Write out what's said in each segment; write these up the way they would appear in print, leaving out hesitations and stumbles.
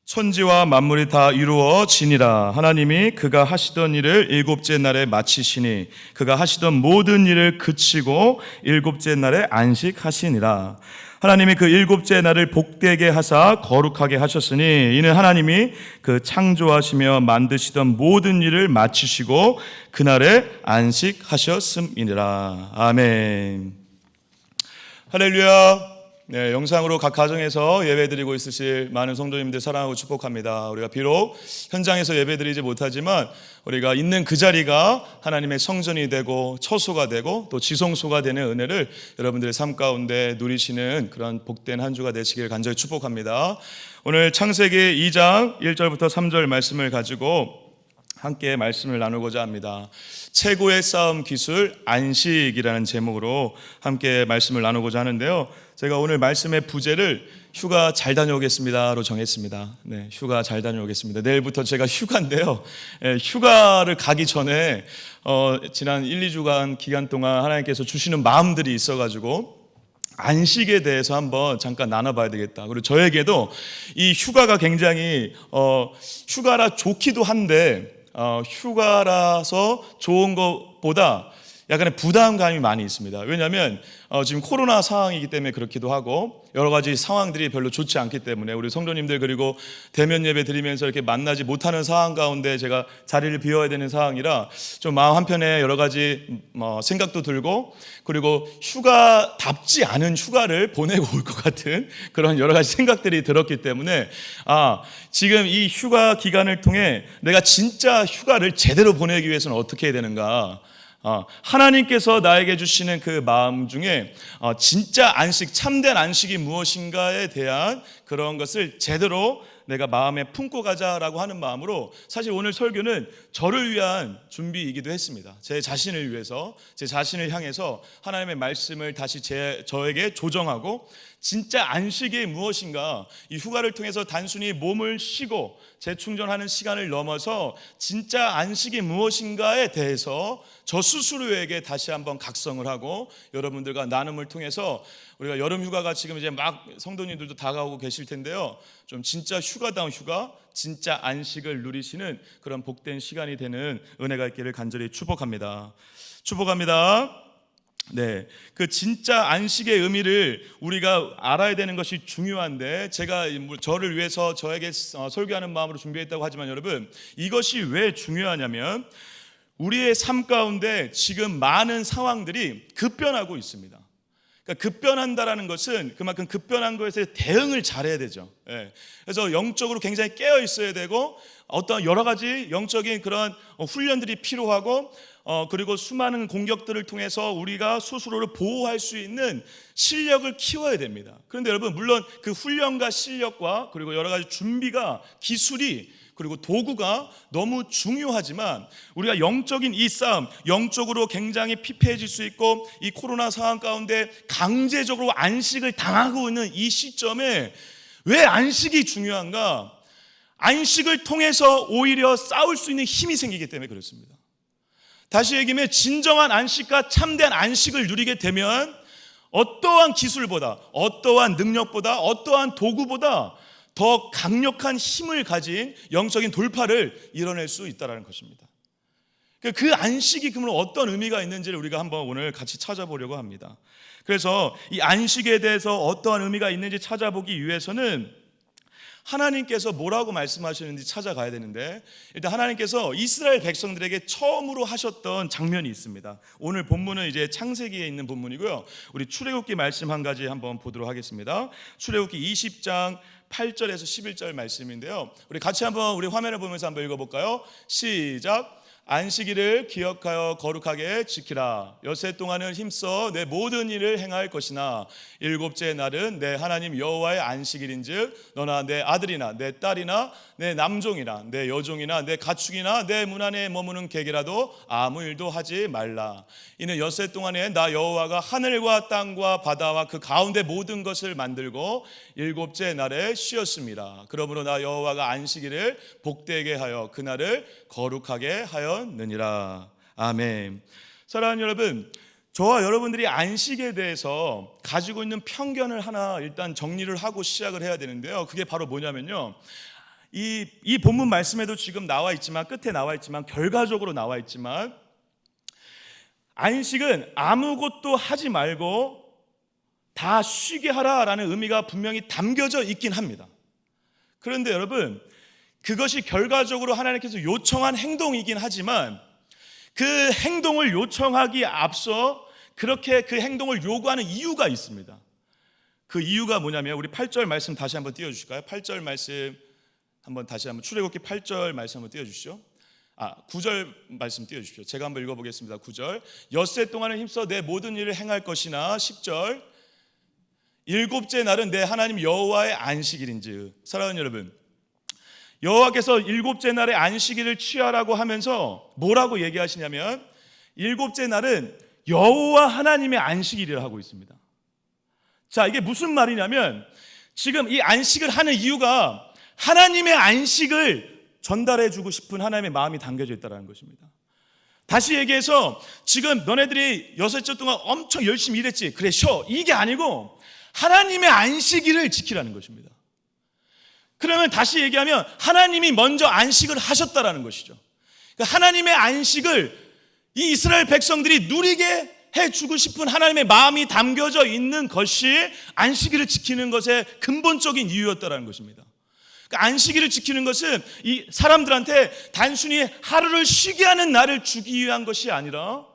천지와 만물이 다 이루어지니라. 하나님이 그가 하시던 일을 일곱째 날에 마치시니 그가 하시던 모든 일을 그치고 일곱째 날에 안식하시니라. 하나님이 그 일곱째 날을 복되게 하사 거룩하게 하셨으니 이는 하나님이 그 창조하시며 만드시던 모든 일을 마치시고 그날에 안식하셨음이니라. 아멘. 할렐루야. 네, 영상으로 각 가정에서 예배드리고 있으실 많은 성도님들 사랑하고 축복합니다. 우리가 비록 현장에서 예배드리지 못하지만 우리가 있는 그 자리가 하나님의 성전이 되고 처소가 되고 또 지성소가 되는 은혜를 여러분들의 삶 가운데 누리시는 그런 복된 한 주가 되시길 간절히 축복합니다. 오늘 창세기 2장 1절부터 3절 말씀을 가지고 함께 말씀을 나누고자 합니다. 최고의 싸움 기술 안식이라는 제목으로 함께 말씀을 나누고자 하는데요. 제가 오늘 말씀의 부제를 휴가 잘 다녀오겠습니다로 정했습니다. 네, 휴가 잘 다녀오겠습니다. 내일부터 제가 휴가인데요. 휴가를 가기 전에 지난 1, 2주간 기간 동안 하나님께서 주시는 마음들이 있어가지고 안식에 대해서 한번 잠깐 나눠봐야 되겠다. 그리고 저에게도 이 휴가가 굉장히 휴가라 좋기도 한데 휴가라서 좋은 것보다 약간의 부담감이 많이 있습니다. 왜냐하면 지금 코로나 상황이기 때문에 그렇기도 하고 여러 가지 상황들이 별로 좋지 않기 때문에 우리 성도님들 그리고 대면 예배 드리면서 이렇게 만나지 못하는 상황 가운데 제가 자리를 비워야 되는 상황이라 좀 마음 한편에 여러 가지 생각도 들고 그리고 휴가답지 않은 휴가를 보내고 올 것 같은 그런 여러 가지 생각들이 들었기 때문에 지금 이 휴가 기간을 통해 내가 진짜 휴가를 제대로 보내기 위해서는 어떻게 해야 되는가, 하나님께서 나에게 주시는 그 마음 중에 진짜 안식, 참된 안식이 무엇인가에 대한 그런 것을 제대로 내가 마음에 품고 가자라고 하는 마음으로 사실 오늘 설교는 저를 위한 준비이기도 했습니다. 제 자신을 위해서, 제 자신을 향해서 하나님의 말씀을 다시 저에게 조정하고 진짜 안식이 무엇인가, 이 휴가를 통해서 단순히 몸을 쉬고 재충전하는 시간을 넘어서 진짜 안식이 무엇인가에 대해서 저 스스로에게 다시 한번 각성을 하고 여러분들과 나눔을 통해서 우리가 여름 휴가가 지금 이제 막 성도님들도 다가오고 계실 텐데요. 좀 진짜 휴가다운 휴가, 진짜 안식을 누리시는 그런 복된 시간이 되는 은혜가 있기를 간절히 축복합니다. 축복합니다. 네, 그 진짜 안식의 의미를 우리가 알아야 되는 것이 중요한데 제가 저를 위해서 저에게 설교하는 마음으로 준비했다고 하지만 여러분, 이것이 왜 중요하냐면 우리의 삶 가운데 지금 많은 상황들이 급변하고 있습니다. 그러니까 급변한다라는 것은 그만큼 급변한 것에 대응을 잘해야 되죠. 그래서 영적으로 굉장히 깨어 있어야 되고 어떤 여러 가지 영적인 그런 훈련들이 필요하고 그리고 수많은 공격들을 통해서 우리가 스스로를 보호할 수 있는 실력을 키워야 됩니다. 그런데 여러분, 물론 그 훈련과 실력과 그리고 여러 가지 준비가, 기술이 그리고 도구가 너무 중요하지만 우리가 영적인 이 싸움, 영적으로 굉장히 피폐해질 수 있고 이 코로나 상황 가운데 강제적으로 안식을 당하고 있는 이 시점에 왜 안식이 중요한가? 안식을 통해서 오히려 싸울 수 있는 힘이 생기기 때문에 그렇습니다. 다시 얘기하면 진정한 안식과 참된 안식을 누리게 되면 어떠한 기술보다, 어떠한 능력보다, 어떠한 도구보다 더 강력한 힘을 가진 영적인 돌파를 이뤄낼 수 있다는 것입니다. 그 안식이 그러면 어떤 의미가 있는지를 우리가 한번 오늘 같이 찾아보려고 합니다. 그래서 이 안식에 대해서 어떠한 의미가 있는지 찾아보기 위해서는 하나님께서 뭐라고 말씀하시는지 찾아가야 되는데, 일단 하나님께서 이스라엘 백성들에게 처음으로 하셨던 장면이 있습니다. 오늘 본문은 이제 창세기에 있는 본문이고요. 우리 출애굽기 말씀 한 가지 한번 보도록 하겠습니다. 출애굽기 20장 8절에서 11절 말씀인데요. 우리 같이 한번 우리 화면을 보면서 한번 읽어볼까요? 시작. 안식일을 기억하여 거룩하게 지키라. 엿새 동안은 힘써 내 모든 일을 행할 것이나 일곱째 날은 내 하나님 여호와의 안식일인즉 너나 내 아들이나 내 딸이나 내 남종이나 내 여종이나 내 가축이나 내 문 안에 머무는 객이라도 아무 일도 하지 말라. 이는 엿새 동안에 나 여호와가 하늘과 땅과 바다와 그 가운데 모든 것을 만들고 일곱째 날에 쉬었습니다. 그러므로 나 여호와가 안식일을 복되게 하여 그날을 거룩하게 하였느니라. 아멘. 사랑하는 여러분, 저와 여러분들이 안식에 대해서 가지고 있는 편견을 하나 일단 정리를 하고 시작을 해야 되는데요. 그게 바로 뭐냐면요, 이 본문 말씀에도 지금 나와 있지만, 끝에 나와 있지만, 결과적으로 나와 있지만, 안식은 아무것도 하지 말고 다 쉬게 하라라는 의미가 분명히 담겨져 있긴 합니다. 그런데 여러분, 그것이 결과적으로 하나님께서 요청한 행동이긴 하지만 그 행동을 요청하기에 앞서 그렇게 그 행동을 요구하는 이유가 있습니다. 그 이유가 뭐냐면, 우리 8절 말씀 다시 한번 띄워주실까요? 8절 말씀 다시 한번, 출애굽기 8절 말씀 한번 띄워주시죠. 9절 말씀 띄워주십시오. 제가 한번 읽어보겠습니다. 9절, 엿새 동안은 힘써 내 모든 일을 행할 것이나. 10절, 일곱째 날은 내 하나님 여호와의 안식일인즉. 사랑하는 여러분, 여호와께서 일곱째 날에 안식일을 취하라고 하면서 뭐라고 얘기하시냐면, 일곱째 날은 여호와 하나님의 안식일이라 하고 있습니다. 자, 이게 무슨 말이냐면, 지금 이 안식을 하는 이유가 하나님의 안식을 전달해주고 싶은 하나님의 마음이 담겨져 있다는 것입니다. 다시 얘기해서, 지금 너네들이 6주 동안 엄청 열심히 일했지, 그래 쉬어, 이게 아니고 하나님의 안식일을 지키라는 것입니다. 그러면 다시 얘기하면 하나님이 먼저 안식을 하셨다라는 것이죠. 그러니까 하나님의 안식을 이 이스라엘 백성들이 누리게 해주고 싶은 하나님의 마음이 담겨져 있는 것이 안식일을 지키는 것의 근본적인 이유였다라는 것입니다. 그러니까 안식일을 지키는 것은 이 사람들한테 단순히 하루를 쉬게 하는 날을 주기 위한 것이 아니라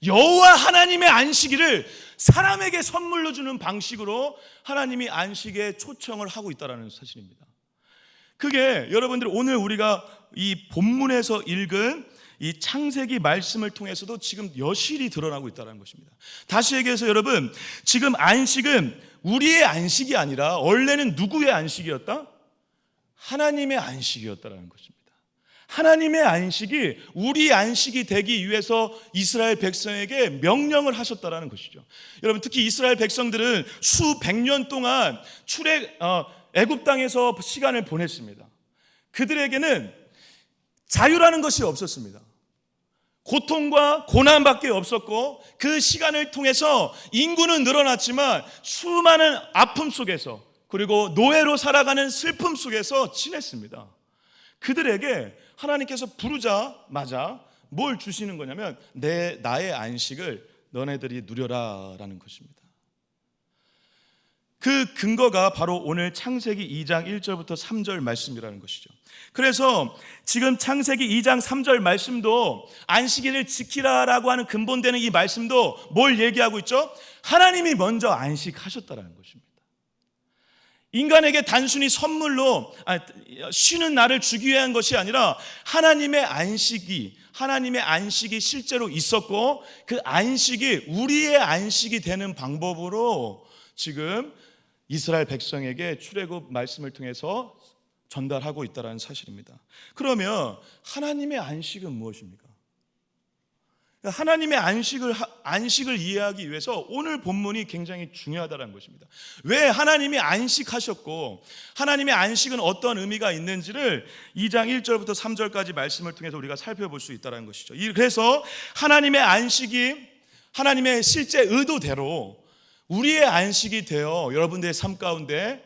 여호와 하나님의 안식일을 사람에게 선물로 주는 방식으로 하나님이 안식에 초청을 하고 있다는 사실입니다. 그게 여러분들 오늘 우리가 이 본문에서 읽은 이 창세기 말씀을 통해서도 지금 여실히 드러나고 있다는 것입니다. 다시 얘기해서 여러분, 지금 안식은 우리의 안식이 아니라 원래는 누구의 안식이었다? 하나님의 안식이었다는 것입니다. 하나님의 안식이 우리 안식이 되기 위해서 이스라엘 백성에게 명령을 하셨다는 것이죠. 여러분, 특히 이스라엘 백성들은 수백 년 동안 애굽 땅에서 시간을 보냈습니다. 그들에게는 자유라는 것이 없었습니다. 고통과 고난밖에 없었고, 그 시간을 통해서 인구는 늘어났지만 수많은 아픔 속에서, 그리고 노예로 살아가는 슬픔 속에서 지냈습니다. 그들에게 하나님께서 부르자마자 뭘 주시는 거냐면, 나의 안식을 너네들이 누려라라는 것입니다. 그 근거가 바로 오늘 창세기 2장 1절부터 3절 말씀이라는 것이죠. 그래서 지금 창세기 2장 3절 말씀도 안식일을 지키라라고 하는 근본되는 이 말씀도 뭘 얘기하고 있죠? 하나님이 먼저 안식하셨다라는 것입니다. 인간에게 단순히 선물로 쉬는 날을 주기 위한 것이 아니라 하나님의 안식이 실제로 있었고, 그 안식이 우리의 안식이 되는 방법으로 지금 이스라엘 백성에게 출애굽 말씀을 통해서 전달하고 있다는 사실입니다. 그러면 하나님의 안식은 무엇입니까? 하나님의 안식을 이해하기 위해서 오늘 본문이 굉장히 중요하다는 것입니다. 왜 하나님이 안식하셨고 하나님의 안식은 어떤 의미가 있는지를 2장 1절부터 3절까지 말씀을 통해서 우리가 살펴볼 수 있다는 것이죠. 그래서 하나님의 안식이 하나님의 실제 의도대로 우리의 안식이 되어 여러분들의 삶 가운데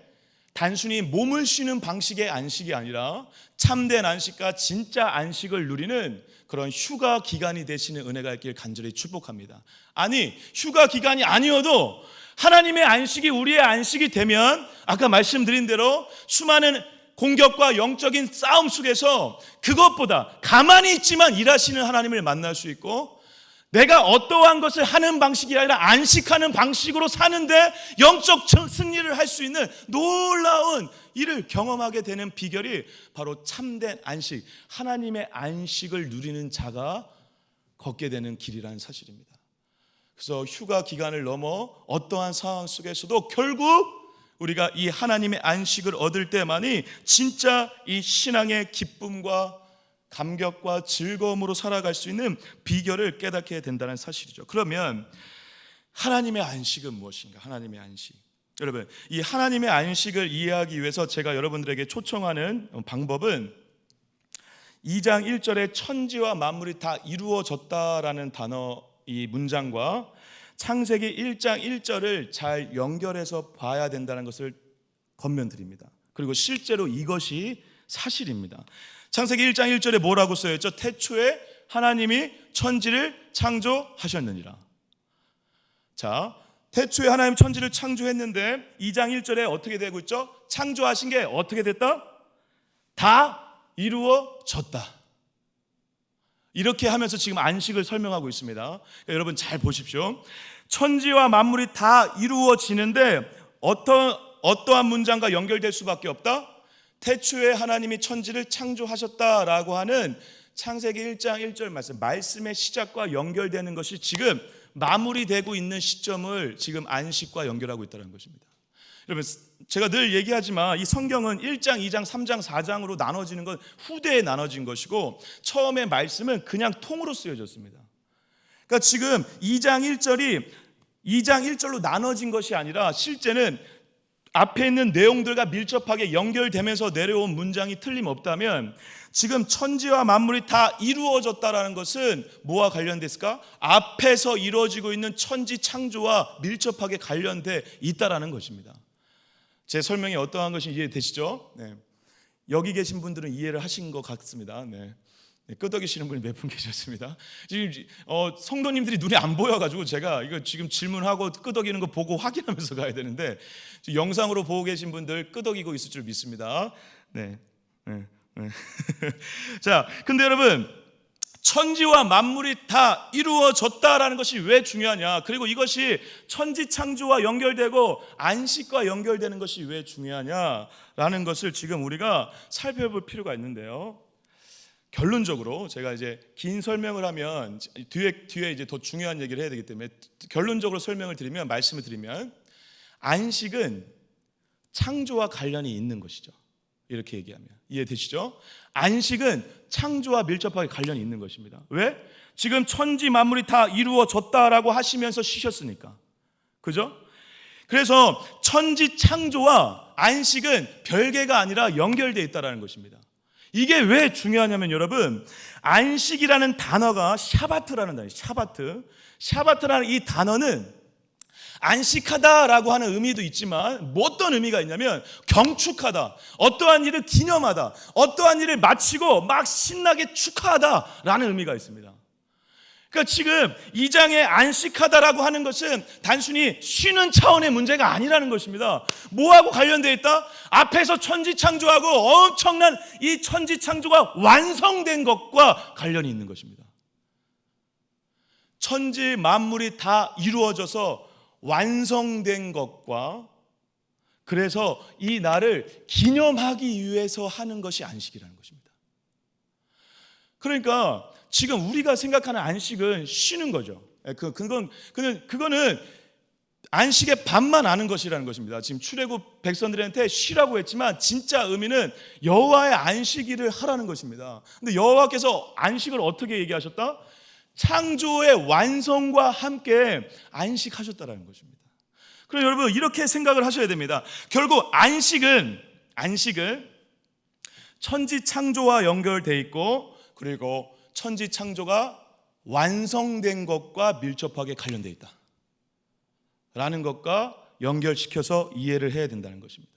단순히 몸을 쉬는 방식의 안식이 아니라 참된 안식과 진짜 안식을 누리는 그런 휴가 기간이 되시는 은혜가 있길 간절히 축복합니다. 아니, 휴가 기간이 아니어도 하나님의 안식이 우리의 안식이 되면 아까 말씀드린 대로 수많은 공격과 영적인 싸움 속에서 그것보다 가만히 있지만 일하시는 하나님을 만날 수 있고, 내가 어떠한 것을 하는 방식이 아니라 안식하는 방식으로 사는데 영적 승리를 할 수 있는 놀라운 일을 경험하게 되는 비결이 바로 참된 안식, 하나님의 안식을 누리는 자가 걷게 되는 길이라는 사실입니다. 그래서 휴가 기간을 넘어 어떠한 상황 속에서도 결국 우리가 이 하나님의 안식을 얻을 때만이 진짜 이 신앙의 기쁨과 감격과 즐거움으로 살아갈 수 있는 비결을 깨닫게 된다는 사실이죠. 그러면 하나님의 안식은 무엇인가? 하나님의 안식. 여러분, 이 하나님의 안식을 이해하기 위해서 제가 여러분들에게 초청하는 방법은 2장 1절에 천지와 만물이 다 이루어졌다라는 단어, 이 문장과 창세기 1장 1절을 잘 연결해서 봐야 된다는 것을 권면드립니다. 그리고 실제로 이것이 사실입니다. 창세기 1장 1절에 뭐라고 써있죠? 태초에 하나님이 천지를 창조하셨느니라. 자, 태초에 하나님 천지를 창조했는데 2장 1절에 어떻게 되고 있죠? 창조하신 게 어떻게 됐다? 다 이루어졌다. 이렇게 하면서 지금 안식을 설명하고 있습니다. 그러니까 여러분 잘 보십시오. 천지와 만물이 다 이루어지는데 어떠한 문장과 연결될 수밖에 없다? 태초에 하나님이 천지를 창조하셨다라고 하는 창세기 1장 1절 말씀의 시작과 연결되는 것이 지금 마무리되고 있는 시점을 지금 안식과 연결하고 있다는 것입니다. 여러분, 제가 늘 얘기하지만 이 성경은 1장, 2장, 3장, 4장으로 나눠지는 건 후대에 나눠진 것이고 처음에 말씀은 그냥 통으로 쓰여졌습니다. 그러니까 지금 2장 1절이 2장 1절로 나눠진 것이 아니라 실제는 앞에 있는 내용들과 밀접하게 연결되면서 내려온 문장이 틀림없다면 지금 천지와 만물이 다 이루어졌다라는 것은 뭐와 관련됐을까? 앞에서 이루어지고 있는 천지 창조와 밀접하게 관련돼 있다라는 것입니다. 제 설명이 어떠한 것이 이해되시죠? 네. 여기 계신 분들은 이해를 하신 것 같습니다. 네. 끄덕이시는 분이 몇 분 계셨습니다. 지금 성도님들이 눈에 안 보여가지고 제가 이거 지금 질문하고 끄덕이는 거 보고 확인하면서 가야 되는데 영상으로 보고 계신 분들 끄덕이고 있을 줄 믿습니다. 네. 자, 근데 여러분 천지와 만물이 다 이루어졌다라는 것이 왜 중요하냐? 그리고 이것이 천지 창조와 연결되고 안식과 연결되는 것이 왜 중요하냐라는 것을 지금 우리가 살펴볼 필요가 있는데요. 결론적으로 제가 이제 긴 설명을 하면 뒤에 이제 더 중요한 얘기를 해야 되기 때문에 결론적으로 설명을 드리면 말씀을 드리면 안식은 창조와 관련이 있는 것이죠. 이렇게 얘기하면 이해되시죠? 안식은 창조와 밀접하게 관련이 있는 것입니다. 왜? 지금 천지 만물이 다 이루어졌다라고 하시면서 쉬셨으니까. 그죠? 그래서 천지 창조와 안식은 별개가 아니라 연결되어 있다는 것입니다. 이게 왜 중요하냐면 여러분 안식이라는 단어가 샤바트라는 단어예요. 샤바트라는 이 단어는 안식하다라고 하는 의미도 있지만 어떤 의미가 있냐면 경축하다, 어떠한 일을 기념하다, 어떠한 일을 마치고 막 신나게 축하하다라는 의미가 있습니다. 그러니까 지금 이 장에 안식하다라고 하는 것은 단순히 쉬는 차원의 문제가 아니라는 것입니다. 뭐하고 관련되어 있다? 앞에서 천지 창조하고 엄청난 이 천지 창조가 완성된 것과 관련이 있는 것입니다. 천지 만물이 다 이루어져서 완성된 것과 그래서 이 날을 기념하기 위해서 하는 것이 안식이라는 것입니다. 그러니까 지금 우리가 생각하는 안식은 쉬는 거죠. 그거는 안식의 반만 아는 것이라는 것입니다. 지금 출애굽 백성들한테 쉬라고 했지만 진짜 의미는 여호와의 안식일을 하라는 것입니다. 근데 여호와께서 안식을 어떻게 얘기하셨다? 창조의 완성과 함께 안식하셨다는 것입니다. 그럼 여러분 이렇게 생각을 하셔야 됩니다. 결국 안식은 천지 창조와 연결되어 있고 그리고 천지 창조가 완성된 것과 밀접하게 관련되어 있다 라는 것과 연결시켜서 이해를 해야 된다는 것입니다.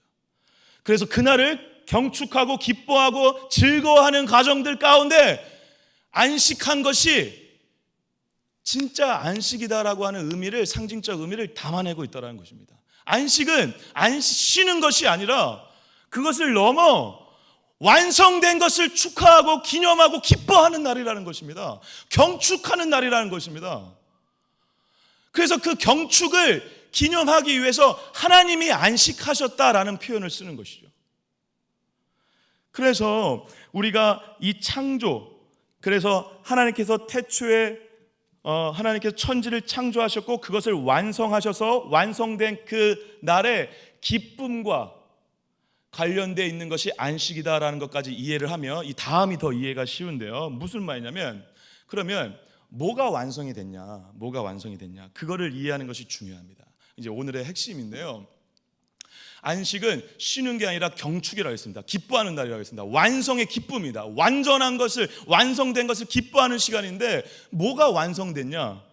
그래서 그날을 경축하고 기뻐하고 즐거워하는 가정들 가운데 안식한 것이 진짜 안식이다라고 하는 의미를, 상징적 의미를 담아내고 있다는 것입니다. 안식은 쉬는 것이 아니라 그것을 넘어 완성된 것을 축하하고 기념하고 기뻐하는 날이라는 것입니다. 경축하는 날이라는 것입니다. 그래서 그 경축을 기념하기 위해서 하나님이 안식하셨다라는 표현을 쓰는 것이죠. 그래서 우리가 이 창조, 그래서 하나님께서 태초에 하나님께서 천지를 창조하셨고 그것을 완성하셔서 완성된 그 날의 기쁨과 관련되어 있는 것이 안식이다라는 것까지 이해를 하면 이 다음이 더 이해가 쉬운데요. 무슨 말이냐면 그러면 뭐가 완성이 됐냐? 그거를 이해하는 것이 중요합니다. 이제 오늘의 핵심인데요. 안식은 쉬는 게 아니라 경축이라고 했습니다. 기뻐하는 날이라고 했습니다. 완성의 기쁨이다. 완전한 것을, 완성된 것을 기뻐하는 시간인데 뭐가 완성됐냐?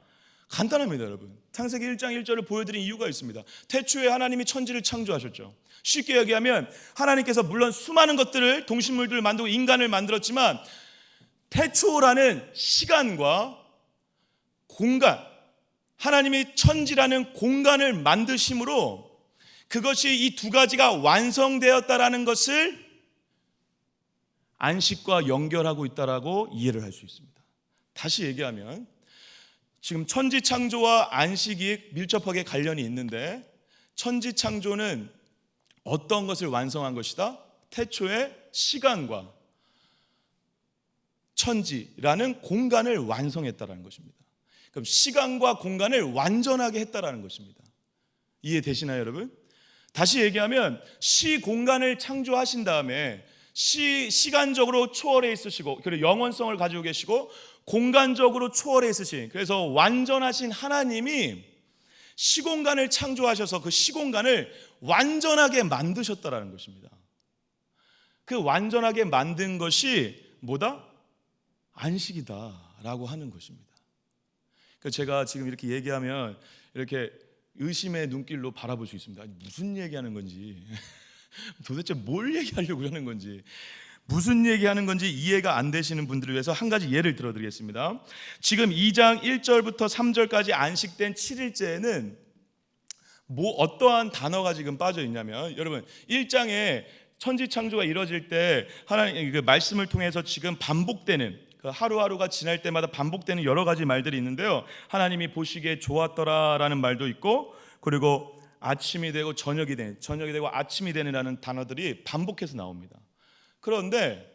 간단합니다, 여러분. 창세기 1장 1절을 보여드린 이유가 있습니다. 태초에 하나님이 천지를 창조하셨죠. 쉽게 얘기하면 하나님께서 물론 수많은 것들을, 동식물들을 만들고 인간을 만들었지만 태초라는 시간과 공간, 하나님이 천지라는 공간을 만드심으로 그것이 이 두 가지가 완성되었다라는 것을 안식과 연결하고 있다라고 이해를 할 수 있습니다. 다시 얘기하면 지금 천지 창조와 안식이 밀접하게 관련이 있는데, 천지 창조는 어떤 것을 완성한 것이다? 태초에 시간과 천지라는 공간을 완성했다라는 것입니다. 그럼 시간과 공간을 완전하게 했다라는 것입니다. 이해되시나요, 여러분? 다시 얘기하면 시공간을 창조하신 다음에 시간적으로 초월해 있으시고, 그리고 영원성을 가지고 계시고 공간적으로 초월해 있으신, 그래서 완전하신 하나님이 시공간을 창조하셔서 그 시공간을 완전하게 만드셨다라는 것입니다. 그 완전하게 만든 것이 뭐다? 안식이다라고 하는 것입니다. 제가 지금 이렇게 얘기하면 이렇게 의심의 눈길로 바라볼 수 있습니다. 무슨 얘기하는 건지, 도대체 뭘 얘기하려고 하는 건지, 무슨 얘기하는 건지 이해가 안 되시는 분들을 위해서 한 가지 예를 들어드리겠습니다. 지금 2장 1절부터 3절까지 안식된 7일째에는 어떠한 단어가 지금 빠져 있냐면, 여러분 1장에 천지 창조가 이루어질 때 하나님 그 말씀을 통해서 지금 반복되는, 그 하루하루가 지날 때마다 반복되는 여러 가지 말들이 있는데요. 하나님이 보시기에 좋았더라라는 말도 있고, 그리고 아침이 되고 저녁이 되고 아침이 되는라는 단어들이 반복해서 나옵니다. 그런데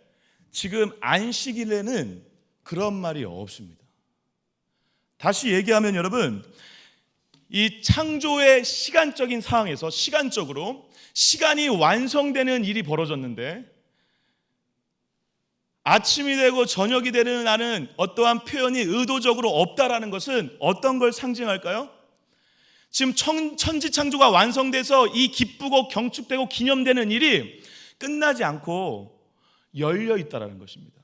지금 안식일에는 그런 말이 없습니다. 다시 얘기하면 여러분, 이 창조의 시간적인 상황에서 시간적으로 시간이 완성되는 일이 벌어졌는데, 아침이 되고 저녁이 되는 나는 어떠한 표현이 의도적으로 없다라는 것은 어떤 걸 상징할까요? 지금 천지 창조가 완성돼서 이 기쁘고 경축되고 기념되는 일이 끝나지 않고 열려 있다라는 것입니다.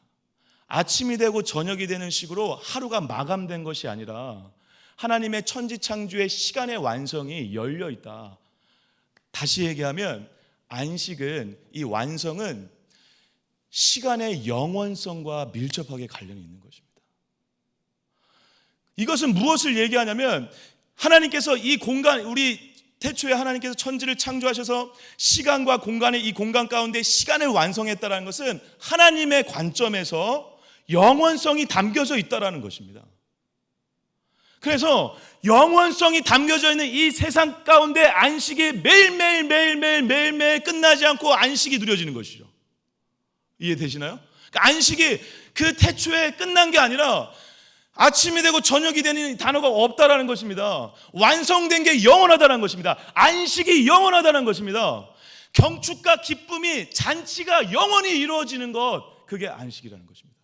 아침이 되고 저녁이 되는 식으로 하루가 마감된 것이 아니라 하나님의 천지 창조의 시간의 완성이 열려 있다. 다시 얘기하면 안식은, 이 완성은 시간의 영원성과 밀접하게 관련이 있는 것입니다. 이것은 무엇을 얘기하냐면, 하나님께서 이 공간, 우리 태초에 하나님께서 천지를 창조하셔서 시간과 공간의 이 공간 가운데 시간을 완성했다는 것은 하나님의 관점에서 영원성이 담겨져 있다는 것입니다. 그래서 영원성이 담겨져 있는 이 세상 가운데 안식이 매일매일 끝나지 않고 안식이 누려지는 것이죠. 이해되시나요? 그러니까 안식이 그 태초에 끝난 게 아니라 아침이 되고 저녁이 되는 단어가 없다라는 것입니다. 완성된 게 영원하다는 것입니다. 안식이 영원하다는 것입니다. 경축과 기쁨이, 잔치가 영원히 이루어지는 것, 그게 안식이라는 것입니다.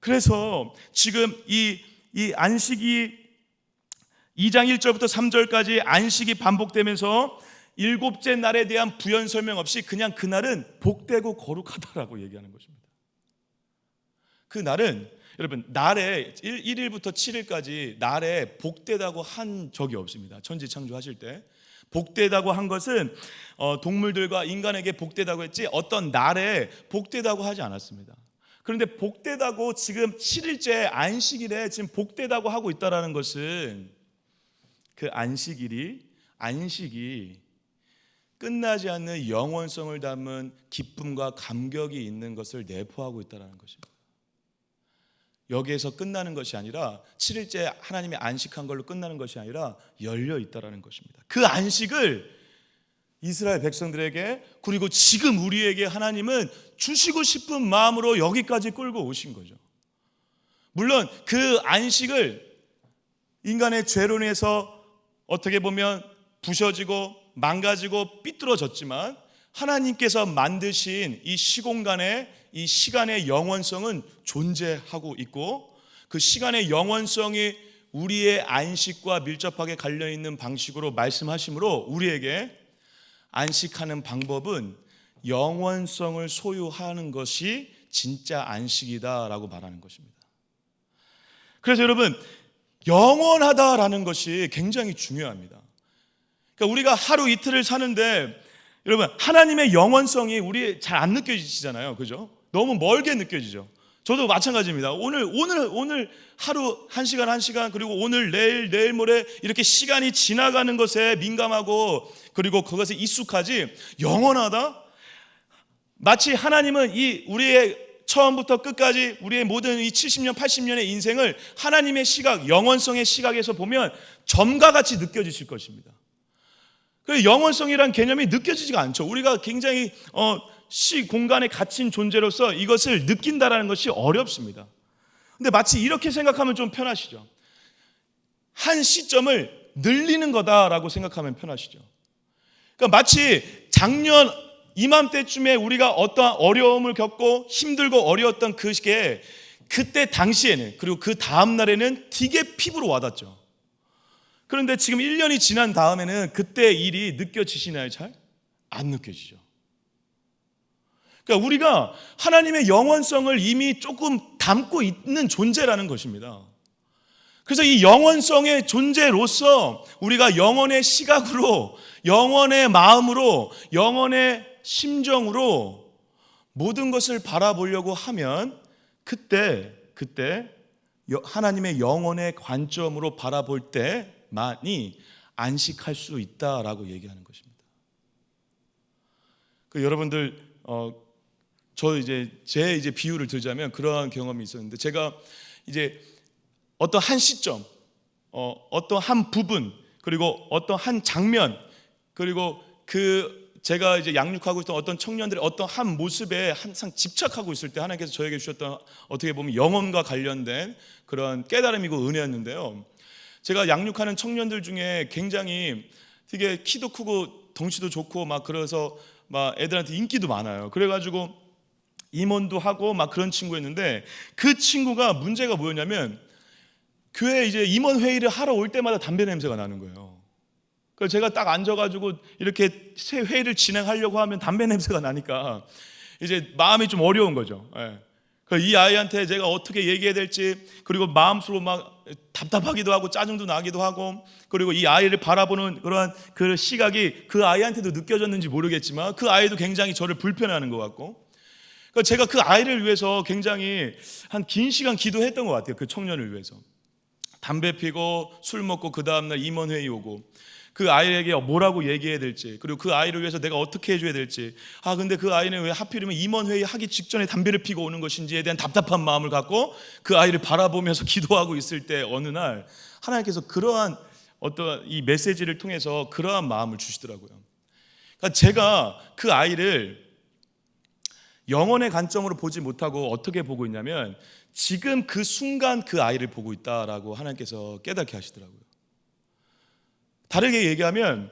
그래서 지금 이 안식이 2장 1절부터 3절까지 안식이 반복되면서 일곱째 날에 대한 부연 설명 없이 그냥 그날은 복되고 거룩하다라고 얘기하는 것입니다. 그 날은 여러분, 날에 1일부터 7일까지 날에 복되다고 한 적이 없습니다. 천지 창조하실 때 복되다고 한 것은 동물들과 인간에게 복되다고 했지 어떤 날에 복되다고 하지 않았습니다. 그런데 복되다고 지금 7일째 안식일에 지금 복되다고 하고 있다는 것은 그 안식이 끝나지 않는 영원성을 담은 기쁨과 감격이 있는 것을 내포하고 있다는 것입니다. 여기에서 끝나는 것이 아니라 7일째 하나님이 안식한 걸로 끝나는 것이 아니라 열려 있다는 것입니다. 그 안식을 이스라엘 백성들에게, 그리고 지금 우리에게 하나님은 주시고 싶은 마음으로 여기까지 끌고 오신 거죠. 물론 그 안식을 인간의 죄로 인해서 어떻게 보면 부셔지고 망가지고 삐뚤어졌지만, 하나님께서 만드신 이 시공간에 이 시간의 영원성은 존재하고 있고, 그 시간의 영원성이 우리의 안식과 밀접하게 관련있는 방식으로 말씀하시므로 우리에게 안식하는 방법은 영원성을 소유하는 것이 진짜 안식이다라고 말하는 것입니다. 그래서 여러분, 영원하다라는 것이 굉장히 중요합니다. 그러니까 우리가 하루 이틀을 사는데 여러분, 하나님의 영원성이 우리 잘 안 느껴지시잖아요. 그죠? 너무 멀게 느껴지죠. 저도 마찬가지입니다. 오늘 하루 한 시간 그리고 오늘 내일 모레 이렇게 시간이 지나가는 것에 민감하고 그리고 그것에 익숙하지, 영원하다? 마치 하나님은 이 우리의 처음부터 끝까지 우리의 모든 이 70년 80년의 인생을 하나님의 시각, 영원성의 시각에서 보면 점과 같이 느껴지실 것입니다. 그 영원성이란 개념이 느껴지지가 않죠. 우리가 굉장히 공간에 갇힌 존재로서 이것을 느낀다라는 것이 어렵습니다. 근데 마치 이렇게 생각하면 좀 편하시죠. 한 시점을 늘리는 거다라고 생각하면 편하시죠. 그러니까 마치 작년 이맘때쯤에 우리가 어떠한 어려움을 겪고 힘들고 어려웠던 그 시기에 그때 당시에는, 그리고 그 다음 날에는 되게 피부로 와닿죠. 그런데 지금 1년이 지난 다음에는 그때 일이 느껴지시나요? 잘? 안 느껴지죠. 그러니까 우리가 하나님의 영원성을 이미 조금 담고 있는 존재라는 것입니다. 그래서 이 영원성의 존재로서 우리가 영원의 시각으로, 영원의 마음으로, 영원의 심정으로 모든 것을 바라보려고 하면 그때 하나님의 영원의 관점으로 바라볼 때만이 안식할 수 있다라고 얘기하는 것입니다. 여러분들 제 비유를 들자면 그러한 경험이 있었는데, 제가 이제 어떤 한 시점, 어떤 한 부분, 그리고 어떤 한 장면, 그리고 제가 이제 양육하고 있던 어떤 청년들의 어떤 한 모습에 항상 집착하고 있을 때 하나님께서 저에게 주셨던, 어떻게 보면 영혼과 관련된 그런 깨달음이고 은혜였는데요. 제가 양육하는 청년들 중에 굉장히 되게 키도 크고 덩치도 좋고 막 그래서 막 애들한테 인기도 많아요. 그래가지고 임원도 하고 막 그런 친구였는데, 그 친구가 문제가 뭐였냐면 교회 이제 임원 회의를 하러 올 때마다 담배 냄새가 나는 거예요. 그래서 제가 딱 앉아가지고 이렇게 새 회의를 진행하려고 하면 담배 냄새가 나니까 이제 마음이 좀 어려운 거죠. 이 아이한테 제가 어떻게 얘기해야 될지, 그리고 마음속으로 막 답답하기도 하고 짜증도 나기도 하고, 그리고 이 아이를 바라보는 그러한 그 시각이 그 아이한테도 느껴졌는지 모르겠지만 그 아이도 굉장히 저를 불편해하는 것 같고, 그러니까 제가 그 아이를 위해서 굉장히 한 긴 시간 기도했던 것 같아요. 그 청년을 위해서. 담배 피고 술 먹고 그 다음날 임원회의 오고, 그 아이에게 뭐라고 얘기해야 될지, 그리고 그 아이를 위해서 내가 어떻게 해줘야 될지, 근데 그 아이는 왜 하필이면 임원회의 하기 직전에 담배를 피고 오는 것인지에 대한 답답한 마음을 갖고 그 아이를 바라보면서 기도하고 있을 때 어느 날 하나님께서 그러한 어떤 이 메시지를 통해서 그러한 마음을 주시더라고요. 그러니까 제가 그 아이를 영혼의 관점으로 보지 못하고 어떻게 보고 있냐면, 지금 그 순간 그 아이를 보고 있다라고 하나님께서 깨닫게 하시더라고요. 다르게 얘기하면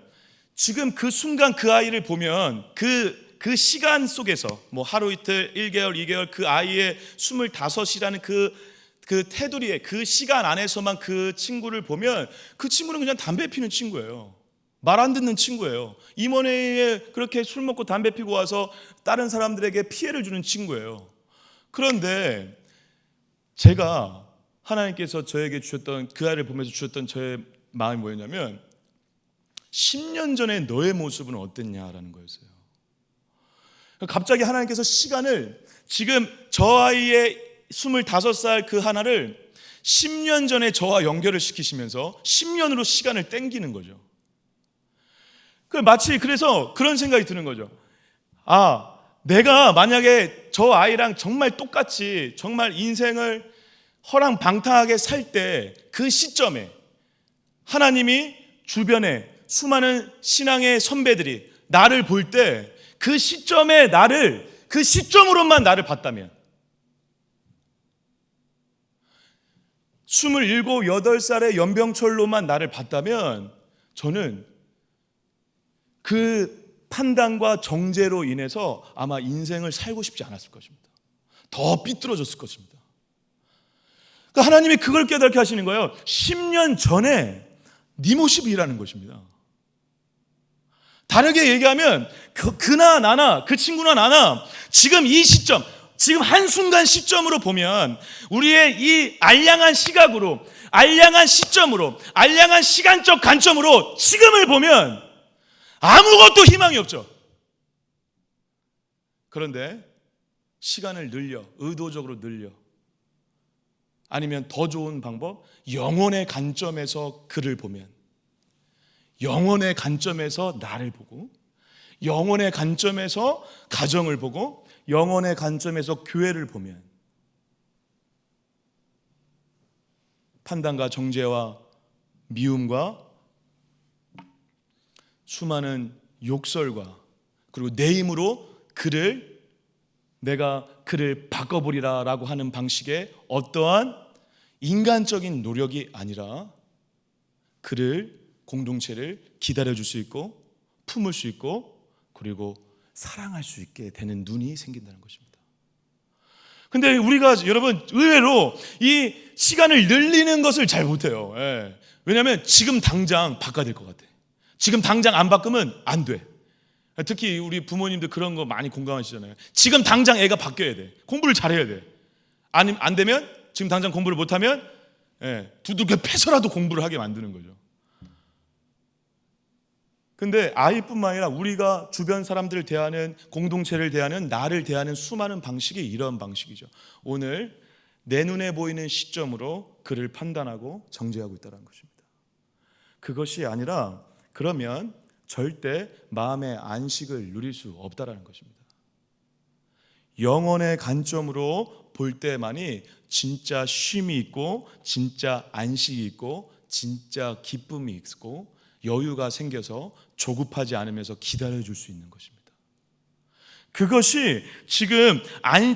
지금 그 순간 그 아이를 보면 그 시간 속에서 뭐 하루 이틀 1개월 2개월 그 아이의 25이라는 그 테두리에 그 시간 안에서만 그 친구를 보면 그 친구는 그냥 담배 피는 친구예요. 말 안 듣는 친구예요. 임원회의에 그렇게 술 먹고 담배 피고 와서 다른 사람들에게 피해를 주는 친구예요. 그런데 제가 하나님께서 저에게 주셨던 그 아이를 보면서 주셨던 저의 마음이 뭐였냐면, 10년 전에 너의 모습은 어땠냐라는 거였어요. 갑자기 하나님께서 시간을, 지금 저 아이의 25살 그 하나를 10년 전에 저와 연결을 시키시면서 10년으로 시간을 땡기는 거죠. 마치 그래서 그런 생각이 드는 거죠. 내가 만약에 저 아이랑 정말 똑같이 정말 인생을 허랑방탕하게 살 때 그 시점에 하나님이 주변에 수많은 신앙의 선배들이 나를 볼 때 그 시점에 나를, 그 시점으로만 나를 봤다면, 27, 8살의 연병철로만 나를 봤다면 저는 그 판단과 정죄로 인해서 아마 인생을 살고 싶지 않았을 것입니다. 더 삐뚤어졌을 것입니다. 그러니까 하나님이 그걸 깨닫게 하시는 거예요. 10년 전에 네 모습이라는 것입니다. 다르게 얘기하면 그나 나나, 그 친구나 나나 지금 이 시점, 지금 한순간 시점으로 보면 우리의 이 알량한 시각으로 알량한 시점으로, 알량한 시간적 관점으로 지금을 보면 아무것도 희망이 없죠. 그런데 시간을 늘려, 의도적으로 늘려, 아니면 더 좋은 방법, 영혼의 관점에서 그를 보면, 영혼의 관점에서 나를 보고, 영혼의 관점에서 가정을 보고, 영혼의 관점에서 교회를 보면 판단과 정죄와 미움과 수많은 욕설과 그리고 내 힘으로 내가 그를 바꿔보리라 라고 하는 방식의 어떠한 인간적인 노력이 아니라 공동체를 기다려줄 수 있고 품을 수 있고 그리고 사랑할 수 있게 되는 눈이 생긴다는 것입니다. 근데 우리가 여러분 의외로 이 시간을 늘리는 것을 잘 못해요. 왜냐하면 지금 당장 바꿔야 될 것 같아. 지금 당장 안 바꾸면 안 돼. 특히 우리 부모님들 그런 거 많이 공감하시잖아요. 지금 당장 애가 바뀌어야 돼. 공부를 잘해야 돼. 안 되면 지금 당장 공부를 못하면 두들겨 패서라도 공부를 하게 만드는 거죠. 근데 아이뿐만 아니라 우리가 주변 사람들을 대하는, 공동체를 대하는, 나를 대하는 수많은 방식이 이런 방식이죠. 오늘 내 눈에 보이는 시점으로 그를 판단하고 정죄하고 있다는 것입니다. 그것이 아니라 그러면 절대 마음의 안식을 누릴 수 없다는 것입니다. 영혼의 관점으로 볼 때만이 진짜 쉼이 있고 진짜 안식이 있고 진짜 기쁨이 있고 여유가 생겨서 조급하지 않으면서 기다려줄 수 있는 것입니다. 그것이 지금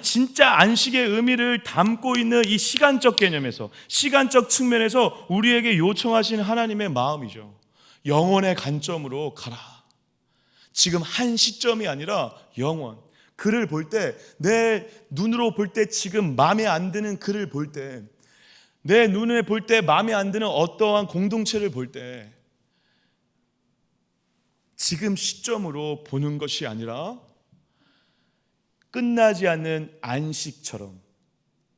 진짜 안식의 의미를 담고 있는 이 시간적 개념에서, 시간적 측면에서 우리에게 요청하신 하나님의 마음이죠. 영혼의 관점으로 가라. 지금 한 시점이 아니라 영원. 그를 볼 때, 내 눈으로 볼 때 지금 마음에 안 드는 그를 볼 때, 내 눈에 볼 때 마음에 안 드는 어떠한 공동체를 볼 때 지금 시점으로 보는 것이 아니라 끝나지 않는 안식처럼,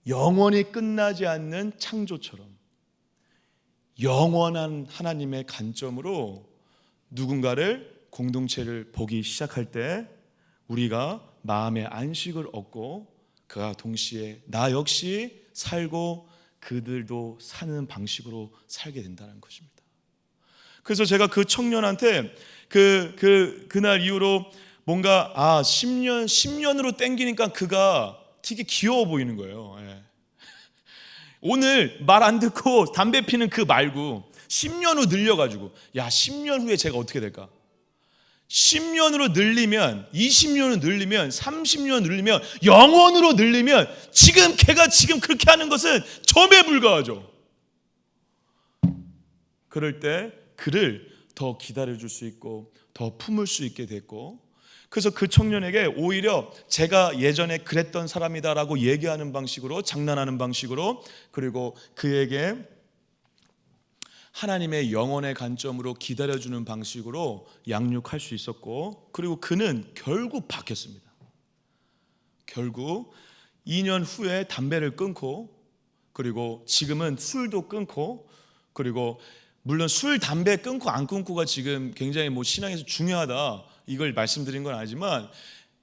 영원히 끝나지 않는 창조처럼 영원한 하나님의 관점으로 누군가를, 공동체를 보기 시작할 때 우리가 마음의 안식을 얻고 그가 동시에 나 역시 살고 그들도 사는 방식으로 살게 된다는 것입니다. 그래서 제가 그 청년한테 그날 이후로 뭔가 10년으로 땡기니까 그가 되게 귀여워 보이는 거예요. 오늘 말 안 듣고 담배 피는 그 말고 10년 후 늘려가지고 10년 후에 제가 어떻게 될까? 10년으로 늘리면, 20년으로 늘리면, 30년 늘리면, 영원으로 늘리면 걔가 지금 그렇게 하는 것은 점에 불과하죠. 그럴 때 그를 더 기다려줄 수 있고 더 품을 수 있게 됐고, 그래서 그 청년에게 오히려 제가 예전에 그랬던 사람이다라고 얘기하는 방식으로, 장난하는 방식으로, 그리고 그에게 하나님의 영혼의 관점으로 기다려주는 방식으로 양육할 수 있었고, 그리고 그는 결국 바뀌었습니다. 결국 2년 후에 담배를 끊고, 그리고 지금은 술도 끊고, 그리고 물론 술, 담배 끊고 안 끊고가 지금 굉장히 신앙에서 중요하다 이걸 말씀드린 건 아니지만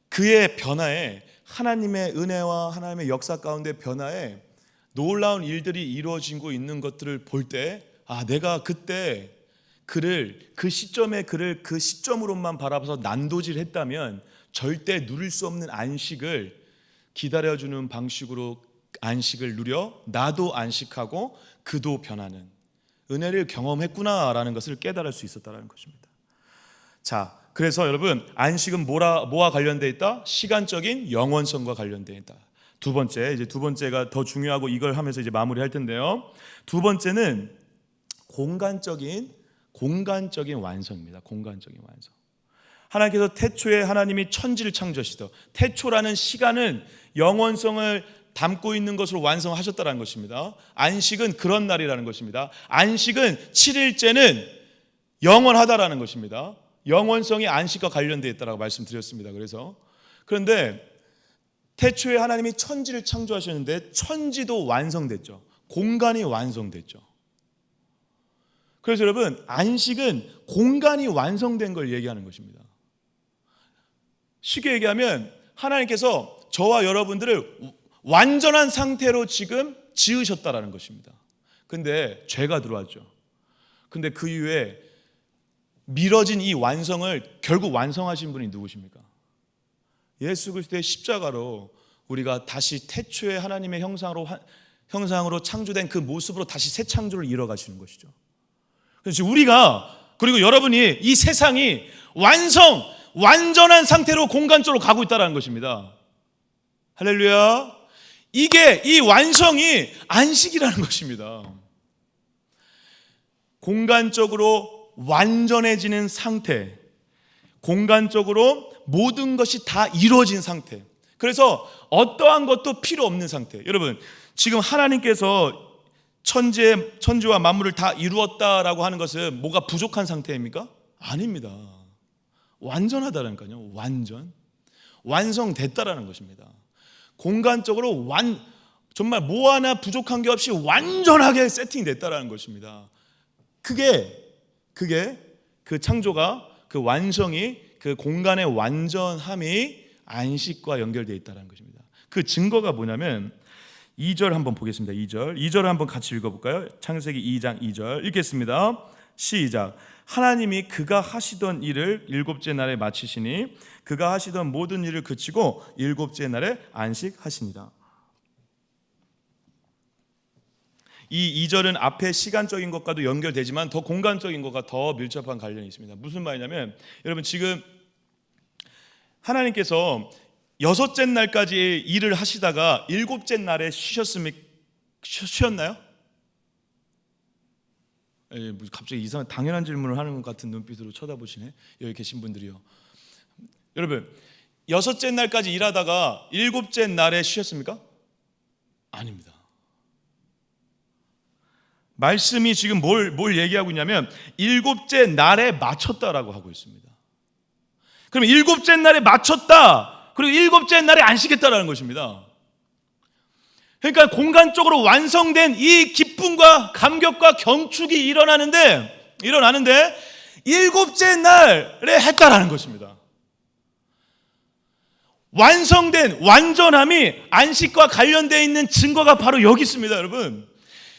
그의 변화에, 하나님의 은혜와 하나님의 역사 가운데 변화에 놀라운 일들이 이루어지고 있는 것들을 볼 때 내가 그때 그 시점으로만 바라봐서 난도질했다면 절대 누릴 수 없는 안식을 기다려주는 방식으로 안식을 누려 나도 안식하고 그도 변하는 은혜를 경험했구나라는 것을 깨달을 수 있었다는 것입니다. 자, 그래서 여러분, 안식은 뭐와 관련되어 있다? 시간적인 영원성과 관련되어 있다. 두 번째가 더 중요하고 이걸 하면서 이제 마무리할 텐데요. 두 번째는 공간적인 완성입니다. 공간적인 완성. 하나님께서 태초에 하나님이 천지를 창조하시더, 태초라는 시간은 영원성을 담고 있는 것으로 완성하셨다는 것입니다. 안식은 그런 날이라는 것입니다. 안식은 7일째는 영원하다라는 것입니다. 영원성이 안식과 관련되어 있다고 말씀드렸습니다. 그런데 태초에 하나님이 천지를 창조하셨는데 천지도 완성됐죠. 공간이 완성됐죠. 그래서 여러분, 안식은 공간이 완성된 걸 얘기하는 것입니다. 쉽게 얘기하면 하나님께서 저와 여러분들을 완전한 상태로 지금 지으셨다라는 것입니다. 근데 죄가 들어왔죠. 근데 그 이후에 미뤄진 이 완성을 결국 완성하신 분이 누구십니까? 예수 그리스도의 십자가로 우리가 다시 태초에 하나님의 형상으로 창조된 그 모습으로 다시 새 창조를 이뤄가시는 것이죠. 그래서 우리가, 그리고 여러분이, 이 세상이 완전한 상태로 공간적으로 가고 있다는 것입니다. 할렐루야. 이 완성이 안식이라는 것입니다. 공간적으로 완전해지는 상태, 공간적으로 모든 것이 다 이루어진 상태, 그래서 어떠한 것도 필요 없는 상태. 여러분, 지금 하나님께서 천지와 만물을 다 이루었다라고 하는 것은 뭐가 부족한 상태입니까? 아닙니다. 완전하다니까요. 완성됐다라는 것입니다. 공간적으로 정말 뭐 하나 부족한 게 없이 완전하게 세팅됐다라는 것입니다. 그게 그 창조가, 그 완성이, 그 공간의 완전함이 안식과 연결되어 있다는 것입니다. 그 증거가 뭐냐면 2절 한번 보겠습니다. 2절을 한번 같이 읽어볼까요? 창세기 2장 2절 읽겠습니다. 시작. 하나님이 그가 하시던 일을 일곱째 날에 마치시니 그가 하시던 모든 일을 그치고 일곱째 날에 안식하시니라. 이 2절은 앞에 시간적인 것과도 연결되지만 더 공간적인 것과 더 밀접한 관련이 있습니다. 무슨 말이냐면, 여러분, 지금 하나님께서 여섯째 날까지 일을 하시다가 일곱째 날에 쉬었나요? 갑자기 이상한 당연한 질문을 하는 것 같은 눈빛으로 쳐다보시네, 여기 계신 분들이요. 여러분, 여섯째 날까지 일하다가 일곱째 날에 쉬었습니까? 아닙니다. 말씀이 지금 뭘 얘기하고 있냐면 일곱째 날에 마쳤다라고 하고 있습니다. 그럼 일곱째 날에 마쳤다, 그리고 일곱째 날에 안식했다라는 것입니다. 그러니까 공간적으로 완성된 이 기쁨과 감격과 경축이 일어나는데 일곱째 날에 했다라는 것입니다. 완성된 완전함이 안식과 관련되어 있는 증거가 바로 여기 있습니다. 여러분,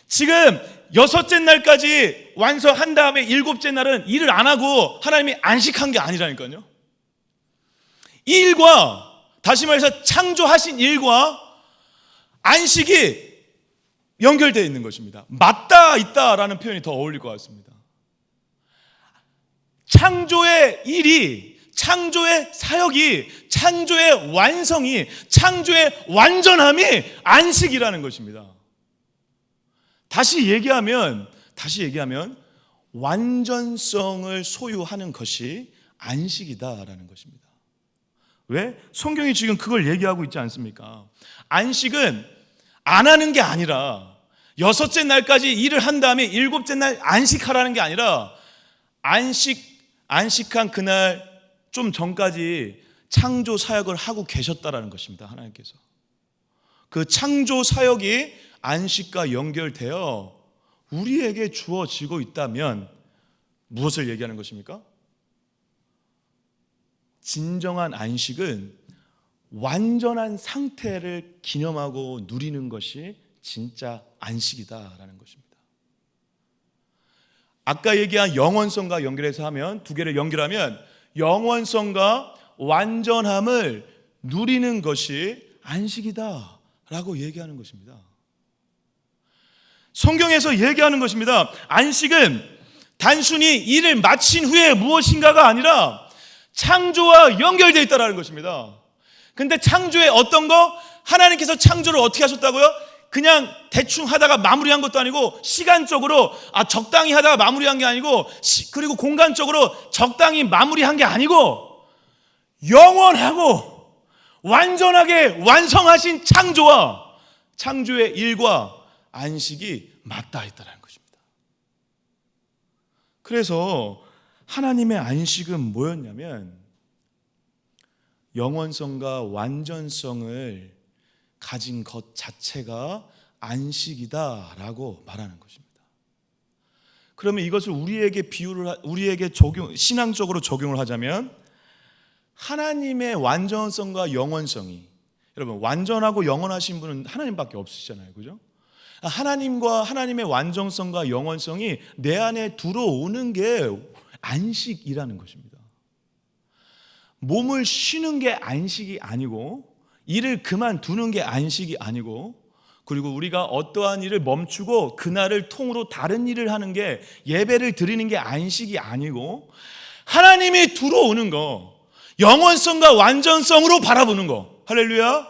지금 여섯째 날까지 완성한 다음에 일곱째 날은 일을 안 하고 하나님이 안식한 게 아니라니까요. 이 일과, 다시 말해서 창조하신 일과 안식이 연결되어 있는 것입니다. 맞닿아 있다라는 표현이 더 어울릴 것 같습니다. 창조의 일이, 창조의 사역이, 창조의 완성이, 창조의 완전함이 안식이라는 것입니다. 다시 얘기하면 완전성을 소유하는 것이 안식이다라는 것입니다. 왜? 성경이 지금 그걸 얘기하고 있지 않습니까? 안식은 안 하는 게 아니라, 여섯째 날까지 일을 한 다음에 일곱째 날 안식하라는 게 아니라, 안식한 그날 좀 전까지 창조 사역을 하고 계셨다라는 것입니다. 하나님께서 그 창조 사역이 안식과 연결되어 우리에게 주어지고 있다면 무엇을 얘기하는 것입니까? 진정한 안식은 완전한 상태를 기념하고 누리는 것이 진짜 안식이다라는 것입니다. 아까 얘기한 영원성과 연결해서 하면, 두 개를 연결하면 영원성과 완전함을 누리는 것이 안식이다라고 얘기하는 것입니다. 성경에서 얘기하는 것입니다. 안식은 단순히 일을 마친 후에 무엇인가가 아니라 창조와 연결되어 있다는 것입니다. 근데 창조의 어떤 거? 하나님께서 창조를 어떻게 하셨다고요? 그냥 대충 하다가 마무리한 것도 아니고, 시간적으로 적당히 하다가 마무리한 게 아니고, 그리고 공간적으로 적당히 마무리한 게 아니고, 영원하고 완전하게 완성하신 창조와 창조의 일과 안식이 맞닿아 있다는 것입니다. 그래서 하나님의 안식은 뭐였냐면 영원성과 완전성을 가진 것 자체가 안식이다라고 말하는 것입니다. 그러면 이것을 우리에게 신앙적으로 적용을 하자면 하나님의 완전성과 영원성이, 여러분 완전하고 영원하신 분은 하나님밖에 없으시잖아요, 그죠? 하나님과 하나님의 완전성과 영원성이 내 안에 들어오는 게 안식이라는 것입니다. 몸을 쉬는 게 안식이 아니고, 일을 그만두는 게 안식이 아니고, 그리고 우리가 어떠한 일을 멈추고 그날을 통으로 다른 일을 하는 게, 예배를 드리는 게 안식이 아니고, 하나님이 들어오는 거, 영원성과 완전성으로 바라보는 거, 할렐루야,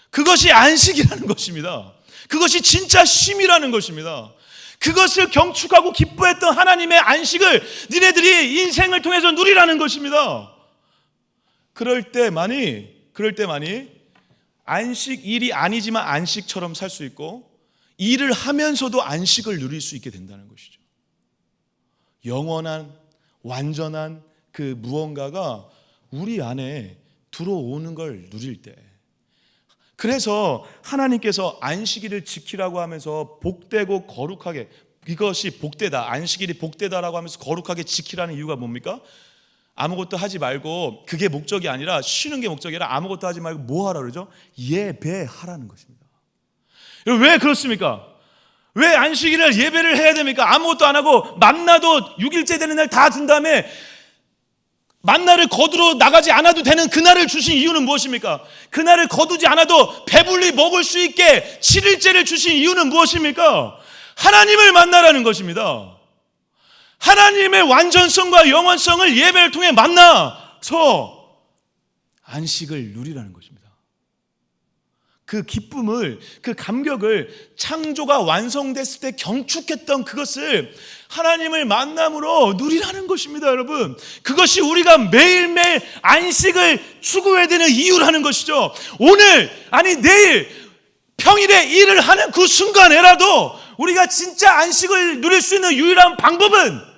그것이 안식이라는 것입니다. 그것이 진짜 쉼이라는 것입니다. 그것을 경축하고 기뻐했던 하나님의 안식을 니네들이 인생을 통해서 누리라는 것입니다. 그럴 때만이 안식, 일이 아니지만 안식처럼 살 수 있고, 일을 하면서도 안식을 누릴 수 있게 된다는 것이죠. 영원한 완전한 그 무언가가 우리 안에 들어오는 걸 누릴 때, 그래서 하나님께서 안식일을 지키라고 하면서 복되고 거룩하게, 이것이 복되다, 안식일이 복되다라고 하면서 거룩하게 지키라는 이유가 뭡니까? 아무것도 하지 말고, 그게 목적이 아니라, 쉬는 게 목적이 아니라 아무것도 하지 말고 뭐 하라 그러죠? 예배하라는 것입니다. 왜 그렇습니까? 왜 안식일을 예배를 해야 됩니까? 아무것도 안 하고 만나도 6일째 되는 날 다 준 다음에 만나를 거두러 나가지 않아도 되는 그날을 주신 이유는 무엇입니까? 그날을 거두지 않아도 배불리 먹을 수 있게 7일째를 주신 이유는 무엇입니까? 하나님을 만나라는 것입니다. 하나님의 완전성과 영원성을 예배를 통해 만나서 안식을 누리라는 것입니다. 그 기쁨을, 그 감격을, 창조가 완성됐을 때 경축했던 그것을 하나님을 만남으로 누리라는 것입니다, 여러분. 그것이 우리가 매일매일 안식을 추구해야 되는 이유라는 것이죠. 오늘, 아니 내일, 평일에 일을 하는 그 순간에라도 우리가 진짜 안식을 누릴 수 있는 유일한 방법은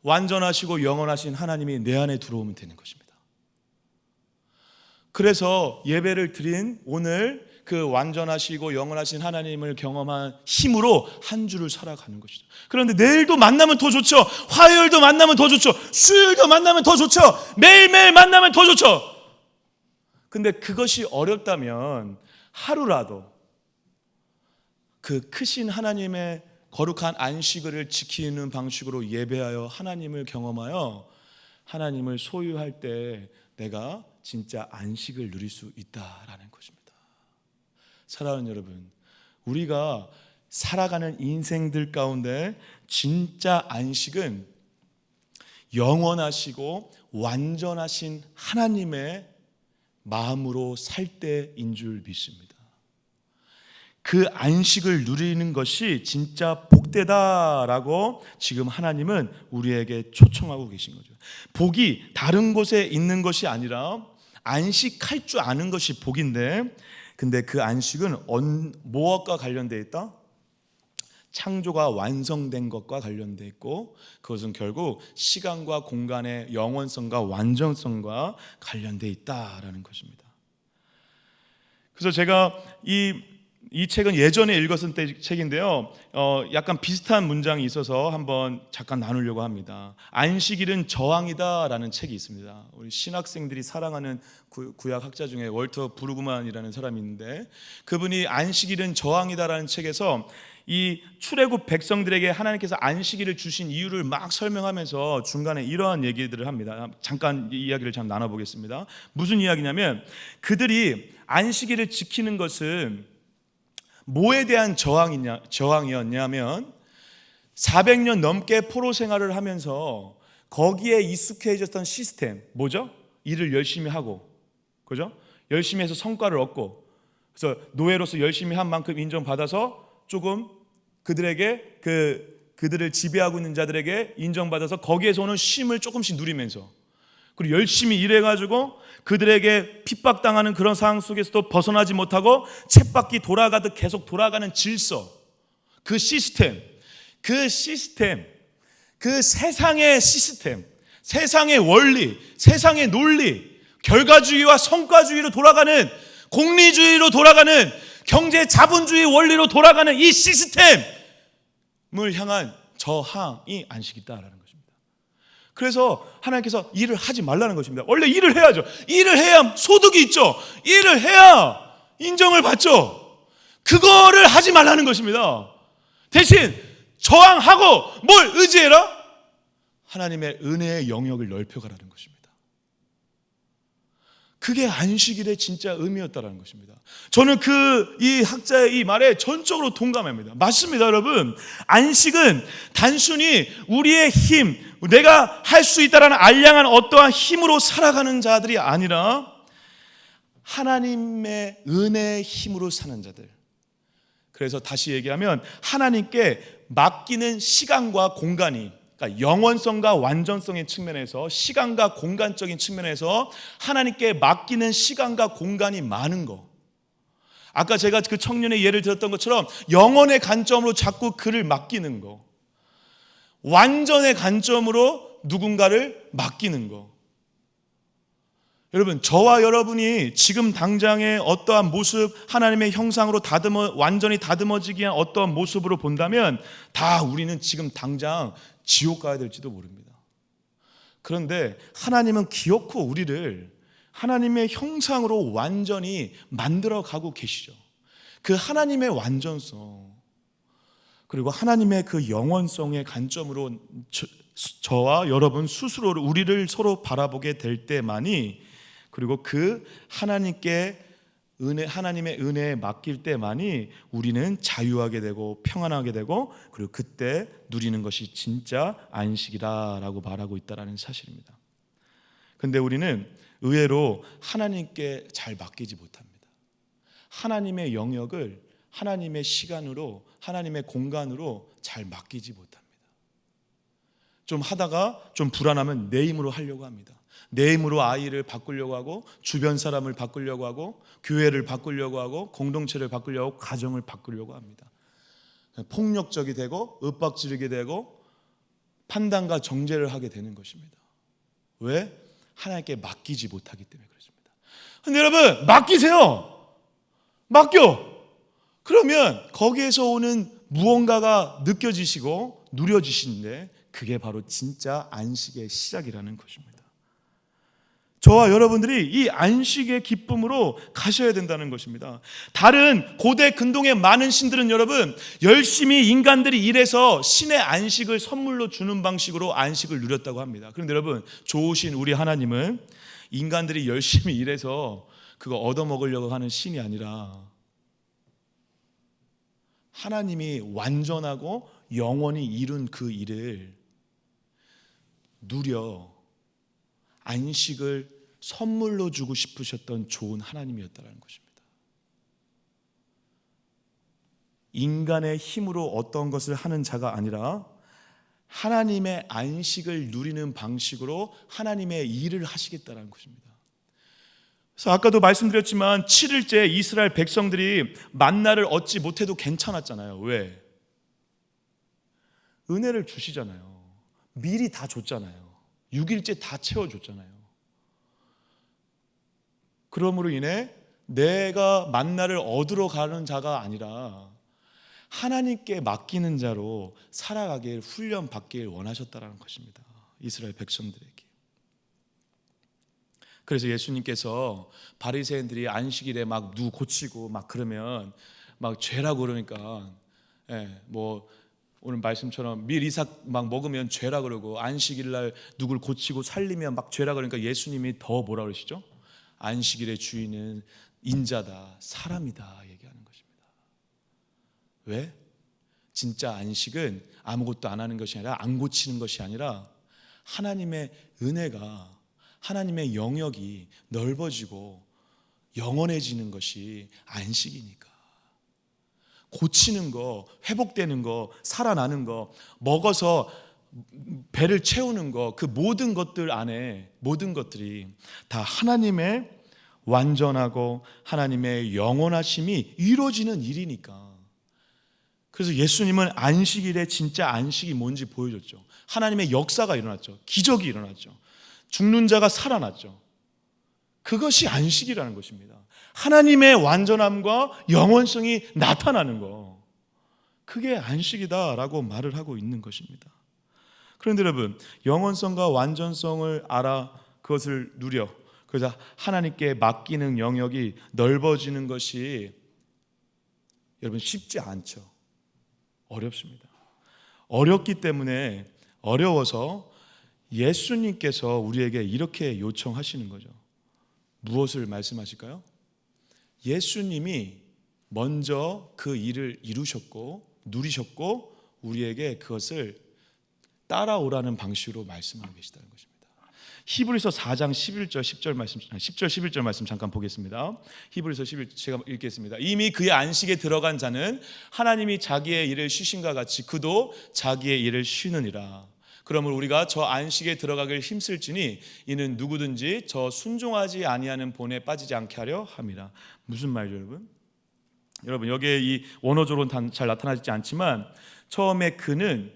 완전하시고 영원하신 하나님이 내 안에 들어오면 되는 것입니다. 그래서 예배를 드린 오늘 그 완전하시고 영원하신 하나님을 경험한 힘으로 한 주를 살아가는 것이죠. 그런데 내일도 만나면 더 좋죠. 화요일도 만나면 더 좋죠. 수요일도 만나면 더 좋죠. 매일매일 만나면 더 좋죠. 근데 그것이 어렵다면 하루라도 그 크신 하나님의 거룩한 안식일을 지키는 방식으로 예배하여 하나님을 경험하여 하나님을 소유할 때 내가 진짜 안식을 누릴 수 있다라는 것입니다. 사랑하는 여러분, 우리가 살아가는 인생들 가운데 진짜 안식은 영원하시고 완전하신 하나님의 마음으로 살 때인 줄 믿습니다. 그 안식을 누리는 것이 진짜 복되다라고 지금 하나님은 우리에게 초청하고 계신 거죠. 복이 다른 곳에 있는 것이 아니라 안식할 줄 아는 것이 복인데, 근데 그 안식은 무엇과 관련되어 있다? 창조가 완성된 것과 관련되어 있고, 그것은 결국 시간과 공간의 영원성과 완전성과 관련되어 있다라는 것입니다. 그래서 제가 이 책은 예전에 읽었던 책인데요, 약간 비슷한 문장이 있어서 한번 잠깐 나누려고 합니다. 안식일은 저항이다라는 책이 있습니다. 우리 신학생들이 사랑하는 구약 학자 중에 월터 브루그만이라는 사람이 있는데, 그분이 안식일은 저항이다라는 책에서 이 출애굽 백성들에게 하나님께서 안식일을 주신 이유를 막 설명하면서 중간에 이러한 얘기들을 합니다. 잠깐 이 이야기를 좀 나눠보겠습니다. 무슨 이야기냐면, 그들이 안식일을 지키는 것은 뭐에 대한 저항이었냐면 400년 넘게 포로 생활을 하면서 거기에 익숙해졌던 시스템, 뭐죠? 일을 열심히 하고, 그죠? 열심히 해서 성과를 얻고, 그래서 노예로서 열심히 한 만큼 인정받아서 조금 그들에게 그들을 지배하고 있는 자들에게 인정받아서 거기에서 오는 쉼을 조금씩 누리면서, 그리고 열심히 일해가지고 그들에게 핍박당하는 그런 상황 속에서도 벗어나지 못하고 쳇바퀴 돌아가듯 계속 돌아가는 질서, 그 시스템, 그 세상의 시스템, 세상의 원리, 세상의 논리, 결과주의와 성과주의로 돌아가는, 공리주의로 돌아가는, 경제 자본주의 원리로 돌아가는 이 시스템을 향한 저항이 안식이다라는 것입니다. 그래서 하나님께서 일을 하지 말라는 것입니다. 원래 일을 해야죠. 일을 해야 소득이 있죠. 일을 해야 인정을 받죠. 그거를 하지 말라는 것입니다. 대신 저항하고 뭘 의지해라? 하나님의 은혜의 영역을 넓혀가라는 것입니다. 그게 안식일의 진짜 의미였다는 것입니다. 저는 이 학자의 이 말에 전적으로 동감합니다. 맞습니다, 여러분. 안식은 단순히 우리의 힘, 내가 할 수 있다라는 알량한 어떠한 힘으로 살아가는 자들이 아니라 하나님의 은혜의 힘으로 사는 자들. 그래서 다시 얘기하면 하나님께 맡기는 시간과 공간이, 그러니까 영원성과 완전성의 측면에서, 시간과 공간적인 측면에서 하나님께 맡기는 시간과 공간이 많은 거. 아까 제가 그 청년의 예를 들었던 것처럼 영원의 관점으로 자꾸 그를 맡기는 거, 완전의 관점으로 누군가를 맡기는 거. 여러분, 저와 여러분이 지금 당장의 어떠한 모습, 하나님의 형상으로 완전히 다듬어지기 위한 어떠한 모습으로 본다면 다 우리는 지금 당장 지옥 가야 될지도 모릅니다. 그런데 하나님은 기어코 우리를 하나님의 형상으로 완전히 만들어 가고 계시죠. 그 하나님의 완전성, 그리고 하나님의 그 영원성의 관점으로 저와 여러분 스스로를, 우리를 서로 바라보게 될 때만이, 그리고 그 하나님의 은혜에 맡길 때만이 우리는 자유하게 되고 평안하게 되고, 그리고 그때 누리는 것이 진짜 안식이라고 말하고 있다는 사실입니다. 근데 우리는 의외로 하나님께 잘 맡기지 못합니다. 하나님의 영역을 하나님의 시간으로, 하나님의 공간으로 잘 맡기지 못합니다. 좀 하다가 좀 불안하면 내 힘으로 하려고 합니다. 내 힘으로 아이를 바꾸려고 하고, 주변 사람을 바꾸려고 하고, 교회를 바꾸려고 하고, 공동체를 바꾸려고 하고, 가정을 바꾸려고 합니다. 폭력적이 되고 윽박지르게 되고 판단과 정죄를 하게 되는 것입니다. 왜? 하나님께 맡기지 못하기 때문에 그렇습니다. 근데 여러분, 맡기세요. 맡겨. 그러면 거기에서 오는 무언가가 느껴지시고 누려지시는데, 그게 바로 진짜 안식의 시작이라는 것입니다. 저와 여러분들이 이 안식의 기쁨으로 가셔야 된다는 것입니다. 다른 고대 근동의 많은 신들은 여러분, 열심히 인간들이 일해서 신의 안식을 선물로 주는 방식으로 안식을 누렸다고 합니다. 그런데 여러분, 좋으신 우리 하나님은 인간들이 열심히 일해서 그거 얻어먹으려고 하는 신이 아니라 하나님이 완전하고 영원히 이룬 그 일을 누려 안식을 선물로 주고 싶으셨던 좋은 하나님이었다는 것입니다. 인간의 힘으로 어떤 것을 하는 자가 아니라 하나님의 안식을 누리는 방식으로 하나님의 일을 하시겠다는 것입니다. 그래서 아까도 말씀드렸지만 7일째 이스라엘 백성들이 만나를 얻지 못해도 괜찮았잖아요. 왜? 은혜를 주시잖아요. 미리 다 줬잖아요. 6일째 다 채워줬잖아요. 그러므로 인해 내가 만나를 얻으러 가는 자가 아니라 하나님께 맡기는 자로 살아가길, 훈련받길 원하셨다는 것입니다. 이스라엘 백성들에게. 그래서 예수님께서 바리새인들이 안식일에 막 누구 고치고 막 그러면 막 죄라고 그러니까, 뭐 오늘 말씀처럼 밀 이삭 막 먹으면 죄라 그러고, 안식일 날 누굴 고치고 살리면 막 죄라 그러니까 예수님이 더 뭐라 그러시죠? 안식일의 주인은 인자다, 사람이다 얘기하는 것입니다. 왜? 진짜 안식은 아무것도 안 하는 것이 아니라, 안 고치는 것이 아니라 하나님의 은혜가, 하나님의 영역이 넓어지고 영원해지는 것이 안식이니까. 고치는 거, 회복되는 거, 살아나는 거, 먹어서 배를 채우는 거, 그 모든 것들 안에 모든 것들이 다 하나님의 완전하고 하나님의 영원하심이 이루어지는 일이니까. 그래서 예수님은 안식일에 진짜 안식이 뭔지 보여줬죠. 하나님의 역사가 일어났죠. 기적이 일어났죠. 죽는 자가 살아났죠. 그것이 안식이라는 것입니다. 하나님의 완전함과 영원성이 나타나는 거. 그게 안식이다라고 말을 하고 있는 것입니다. 그런데 여러분, 영원성과 완전성을 알아 그것을 누려 그래서 하나님께 맡기는 영역이 넓어지는 것이 여러분 쉽지 않죠. 어렵습니다. 어렵기 때문에 어려워서 예수님께서 우리에게 이렇게 요청하시는 거죠. 무엇을 말씀하실까요? 예수님이 먼저 그 일을 이루셨고 누리셨고 우리에게 그것을 따라오라는 방식으로 말씀하고 계시다는 것입니다. 히브리서 4장 11절 10절 말씀 10절 11절 말씀 잠깐 보겠습니다. 히브리서 11절 제가 읽겠습니다. 이미 그의 안식에 들어간 자는 하나님이 자기의 일을 쉬신가 같이 그도 자기의 일을 쉬느니라. 그러므로 우리가 저 안식에 들어가길 힘쓸지니 이는 누구든지 저 순종하지 아니하는 본에 빠지지 않게 하려 함이라. 무슨 말이죠, 여러분? 여러분 여기에 이 원어적으로는 잘 나타나지 않지만 처음에 그는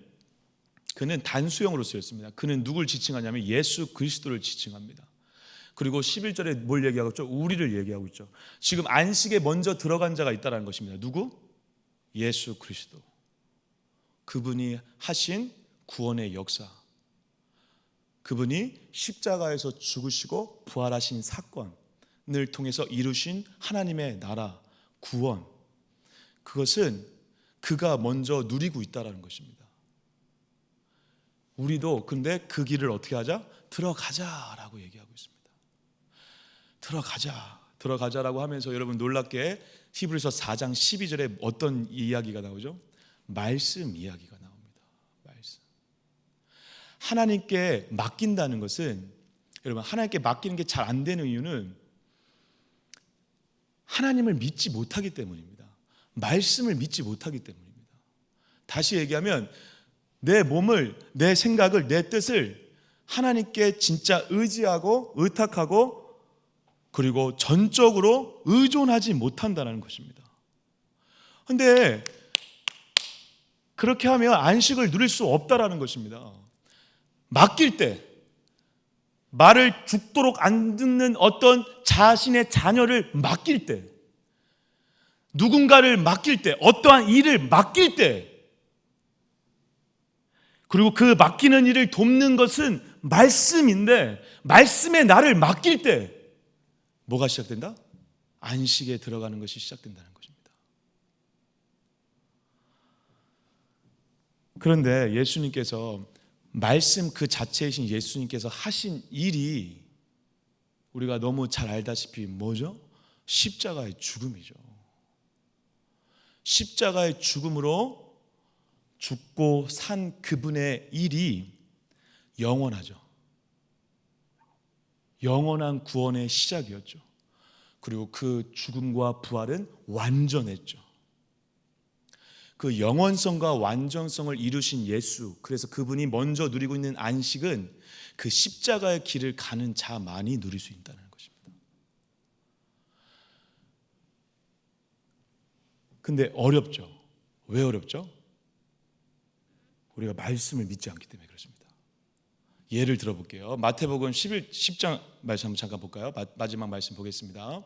단수형으로 쓰였습니다. 그는 누굴 지칭하냐면 예수 그리스도를 지칭합니다. 그리고 11절에 뭘 얘기하고 있죠? 우리를 얘기하고 있죠. 지금 안식에 먼저 들어간 자가 있다는 것입니다. 누구? 예수 그리스도. 그분이 하신 구원의 역사, 그분이 십자가에서 죽으시고 부활하신 사건을 통해서 이루신 하나님의 나라, 구원, 그것은 그가 먼저 누리고 있다는 것입니다. 우리도 근데 그 길을 어떻게 하자? 들어가자라고 얘기하고 있습니다. 들어가자라고 하면서 여러분 놀랍게 히브리서 4장 12절에 어떤 이야기가 나오죠? 말씀 이야기가 나옵니다. 말씀. 하나님께 맡긴다는 것은 여러분 하나님께 맡기는 게 잘 안 되는 이유는 하나님을 믿지 못하기 때문입니다. 말씀을 믿지 못하기 때문입니다. 다시 얘기하면 내 몸을, 내 생각을, 내 뜻을 하나님께 진짜 의지하고 의탁하고 그리고 전적으로 의존하지 못한다는 것입니다. 그런데 그렇게 하면 안식을 누릴 수 없다라는 것입니다. 맡길 때 말을 죽도록 안 듣는 어떤 자신의 자녀를 맡길 때 누군가를 맡길 때 어떠한 일을 맡길 때 그리고 그 맡기는 일을 돕는 것은 말씀인데 말씀에 나를 맡길 때 뭐가 시작된다? 안식에 들어가는 것이 시작된다는 것입니다. 그런데 예수님께서 말씀 그 자체이신 예수님께서 하신 일이 우리가 너무 잘 알다시피 뭐죠? 십자가의 죽음이죠. 십자가의 죽음으로 죽고 산 그분의 일이 영원하죠. 영원한 구원의 시작이었죠. 그리고 그 죽음과 부활은 완전했죠. 그 영원성과 완전성을 이루신 예수, 그래서 그분이 먼저 누리고 있는 안식은 그 십자가의 길을 가는 자만이 누릴 수 있다는 것입니다. 근데 어렵죠. 왜 어렵죠? 우리가 말씀을 믿지 않기 때문에 그렇습니다. 예를 들어볼게요. 마태복음 10장 말씀 한번 잠깐 볼까요? 마지막 말씀 보겠습니다.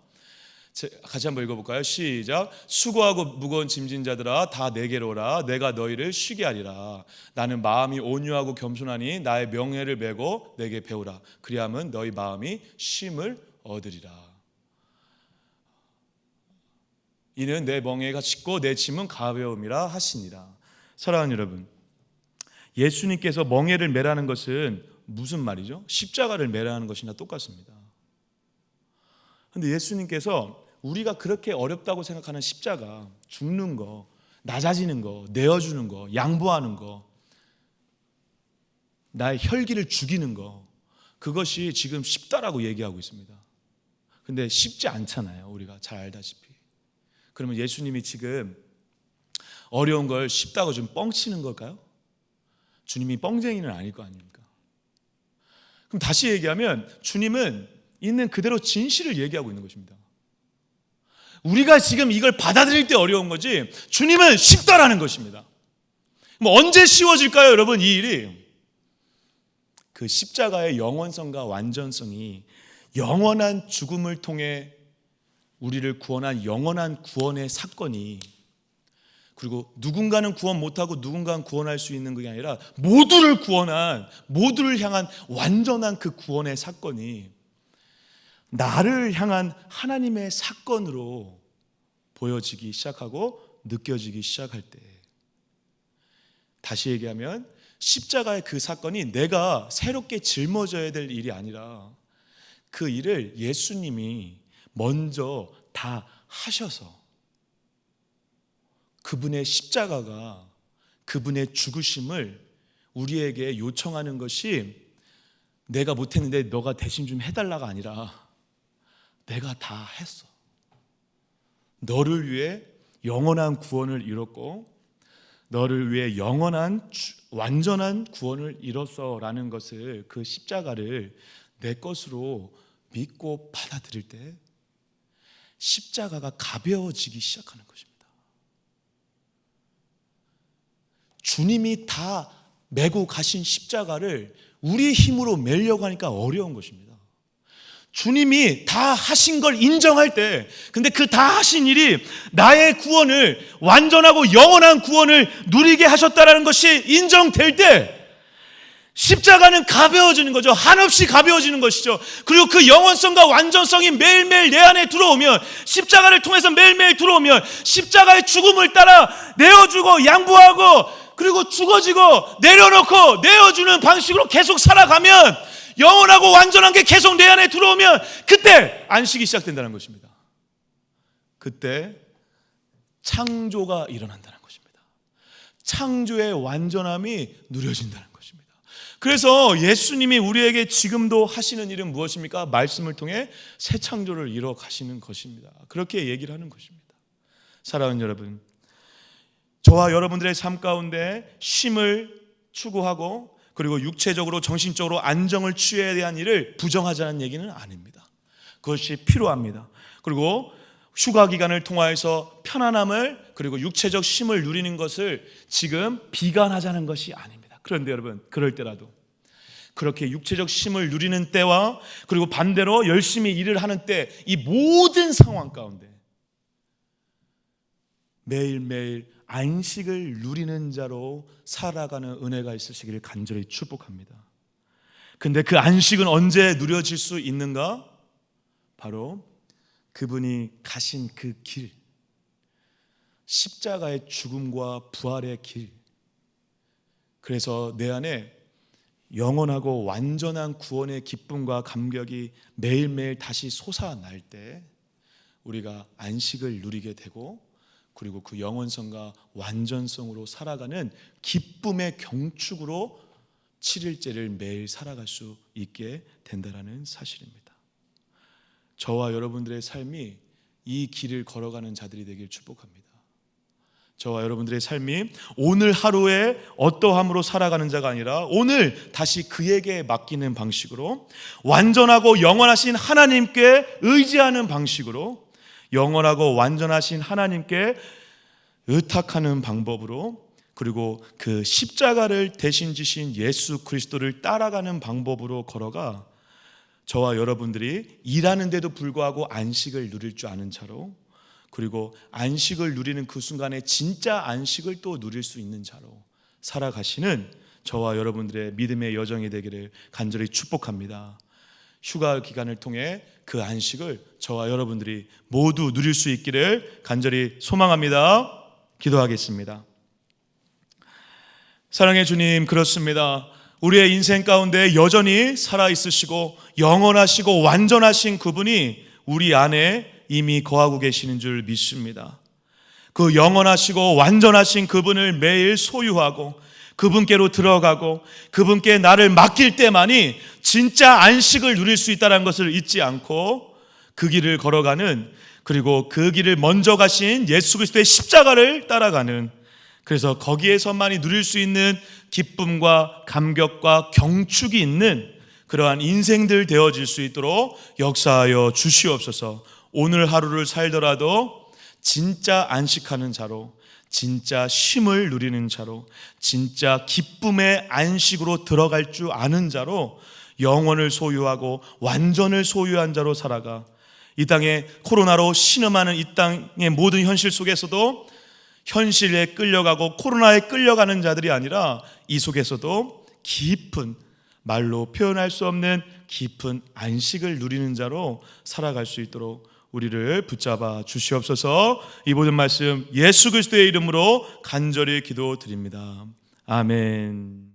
같이 한번 읽어볼까요? 시작. 수고하고 무거운 짐진 자들아 다 내게로 오라. 내가 너희를 쉬게 하리라. 나는 마음이 온유하고 겸손하니 나의 명예를 메고 내게 배우라. 그리하면 너희 마음이 쉼을 얻으리라. 이는 내 멍에가 짙고 내 짐은 가벼움이라 하시니라. 사랑하는 여러분, 예수님께서 멍에를 매라는 것은 무슨 말이죠? 십자가를 매라는 것이나 똑같습니다. 그런데 예수님께서 우리가 그렇게 어렵다고 생각하는 십자가, 죽는 거, 낮아지는 거, 내어주는 거, 양보하는 거, 나의 혈기를 죽이는 거, 그것이 지금 쉽다라고 얘기하고 있습니다. 근데 쉽지 않잖아요. 우리가 잘 알다시피. 그러면 예수님이 지금 어려운 걸 쉽다고 좀 뻥치는 걸까요? 주님이 뻥쟁이는 아닐 거 아닙니까? 그럼 다시 얘기하면 주님은 있는 그대로 진실을 얘기하고 있는 것입니다. 우리가 지금 이걸 받아들일 때 어려운 거지 주님은 쉽다라는 것입니다. 그럼 언제 쉬워질까요, 여러분? 이 일이 그 십자가의 영원성과 완전성이 영원한 죽음을 통해 우리를 구원한 영원한 구원의 사건이 그리고 누군가는 구원 못하고 누군가는 구원할 수 있는 그게 아니라 모두를 구원한, 모두를 향한 완전한 그 구원의 사건이 나를 향한 하나님의 사건으로 보여지기 시작하고 느껴지기 시작할 때, 다시 얘기하면 십자가의 그 사건이 내가 새롭게 짊어져야 될 일이 아니라 그 일을 예수님이 먼저 다 하셔서 그분의 십자가가, 그분의 죽으심을 우리에게 요청하는 것이 내가 못했는데 너가 대신 좀 해달라가 아니라 내가 다 했어. 너를 위해 영원한 구원을 이뤘고 너를 위해 영원한 완전한 구원을 이뤘어라는 것을, 그 십자가를 내 것으로 믿고 받아들일 때 십자가가 가벼워지기 시작하는 것입니다. 주님이 다 메고 가신 십자가를 우리 힘으로 메려고 하니까 어려운 것입니다. 주님이 다 하신 걸 인정할 때, 근데 그 다 하신 일이 나의 구원을, 완전하고 영원한 구원을 누리게 하셨다는 것이 인정될 때 십자가는 가벼워지는 거죠. 한없이 가벼워지는 것이죠. 그리고 그 영원성과 완전성이 매일매일 내 안에 들어오면, 십자가를 통해서 매일매일 들어오면 십자가의 죽음을 따라 내어주고 양보하고 그리고 죽어지고 내려놓고 내어주는 방식으로 계속 살아가면, 영원하고 완전한 게 계속 내 안에 들어오면 그때 안식이 시작된다는 것입니다. 그때 창조가 일어난다는 것입니다. 창조의 완전함이 누려진다는 것입니다. 그래서 예수님이 우리에게 지금도 하시는 일은 무엇입니까? 말씀을 통해 새 창조를 이뤄 가시는 것입니다. 그렇게 얘기를 하는 것입니다. 사랑하는 여러분, 저와 여러분들의 삶 가운데 쉼을 추구하고 그리고 육체적으로 정신적으로 안정을 취해야 대한 일을 부정하자는 얘기는 아닙니다. 그것이 필요합니다. 그리고 휴가 기간을 통하여서 편안함을 그리고 육체적 쉼을 누리는 것을 지금 비관하자는 것이 아닙니다. 그런데 여러분, 그럴 때라도 그렇게 육체적 쉼을 누리는 때와 그리고 반대로 열심히 일을 하는 때, 이 모든 상황 가운데 매일매일 안식을 누리는 자로 살아가는 은혜가 있으시기를 간절히 축복합니다. 근데 그 안식은 언제 누려질 수 있는가? 바로 그분이 가신 그 길, 십자가의 죽음과 부활의 길. 그래서 내 안에 영원하고 완전한 구원의 기쁨과 감격이 매일매일 다시 솟아날 때 우리가 안식을 누리게 되고, 그리고 그 영원성과 완전성으로 살아가는 기쁨의 경축으로 7일째를 매일 살아갈 수 있게 된다는 사실입니다. 저와 여러분들의 삶이 이 길을 걸어가는 자들이 되길 축복합니다. 저와 여러분들의 삶이 오늘 하루에 어떠함으로 살아가는 자가 아니라 오늘 다시 그에게 맡기는 방식으로, 완전하고 영원하신 하나님께 의지하는 방식으로, 영원하고 완전하신 하나님께 의탁하는 방법으로, 그리고 그 십자가를 대신 지신 예수 그리스도를 따라가는 방법으로 걸어가 저와 여러분들이 일하는데도 불구하고 안식을 누릴 줄 아는 자로, 그리고 안식을 누리는 그 순간에 진짜 안식을 또 누릴 수 있는 자로 살아가시는 저와 여러분들의 믿음의 여정이 되기를 간절히 축복합니다. 휴가 기간을 통해 그 안식을 저와 여러분들이 모두 누릴 수 있기를 간절히 소망합니다. 기도하겠습니다. 사랑의 주님, 그렇습니다. 우리의 인생 가운데 여전히 살아있으시고 영원하시고 완전하신 그분이 우리 안에 이미 거하고 계시는 줄 믿습니다. 그 영원하시고 완전하신 그분을 매일 소유하고 그분께로 들어가고 그분께 나를 맡길 때만이 진짜 안식을 누릴 수 있다는 것을 잊지 않고 그 길을 걸어가는, 그리고 그 길을 먼저 가신 예수 그리스도의 십자가를 따라가는, 그래서 거기에서만이 누릴 수 있는 기쁨과 감격과 경축이 있는 그러한 인생들 되어질 수 있도록 역사하여 주시옵소서. 오늘 하루를 살더라도 진짜 안식하는 자로, 진짜 쉼을 누리는 자로, 진짜 기쁨의 안식으로 들어갈 줄 아는 자로, 영원을 소유하고 완전을 소유한 자로 살아가 이 땅에 코로나로 신음하는 이 땅의 모든 현실 속에서도 현실에 끌려가고 코로나에 끌려가는 자들이 아니라 이 속에서도 깊은, 말로 표현할 수 없는 깊은 안식을 누리는 자로 살아갈 수 있도록 우리를 붙잡아 주시옵소서. 이 모든 말씀 예수 그리스도의 이름으로 간절히 기도드립니다. 아멘.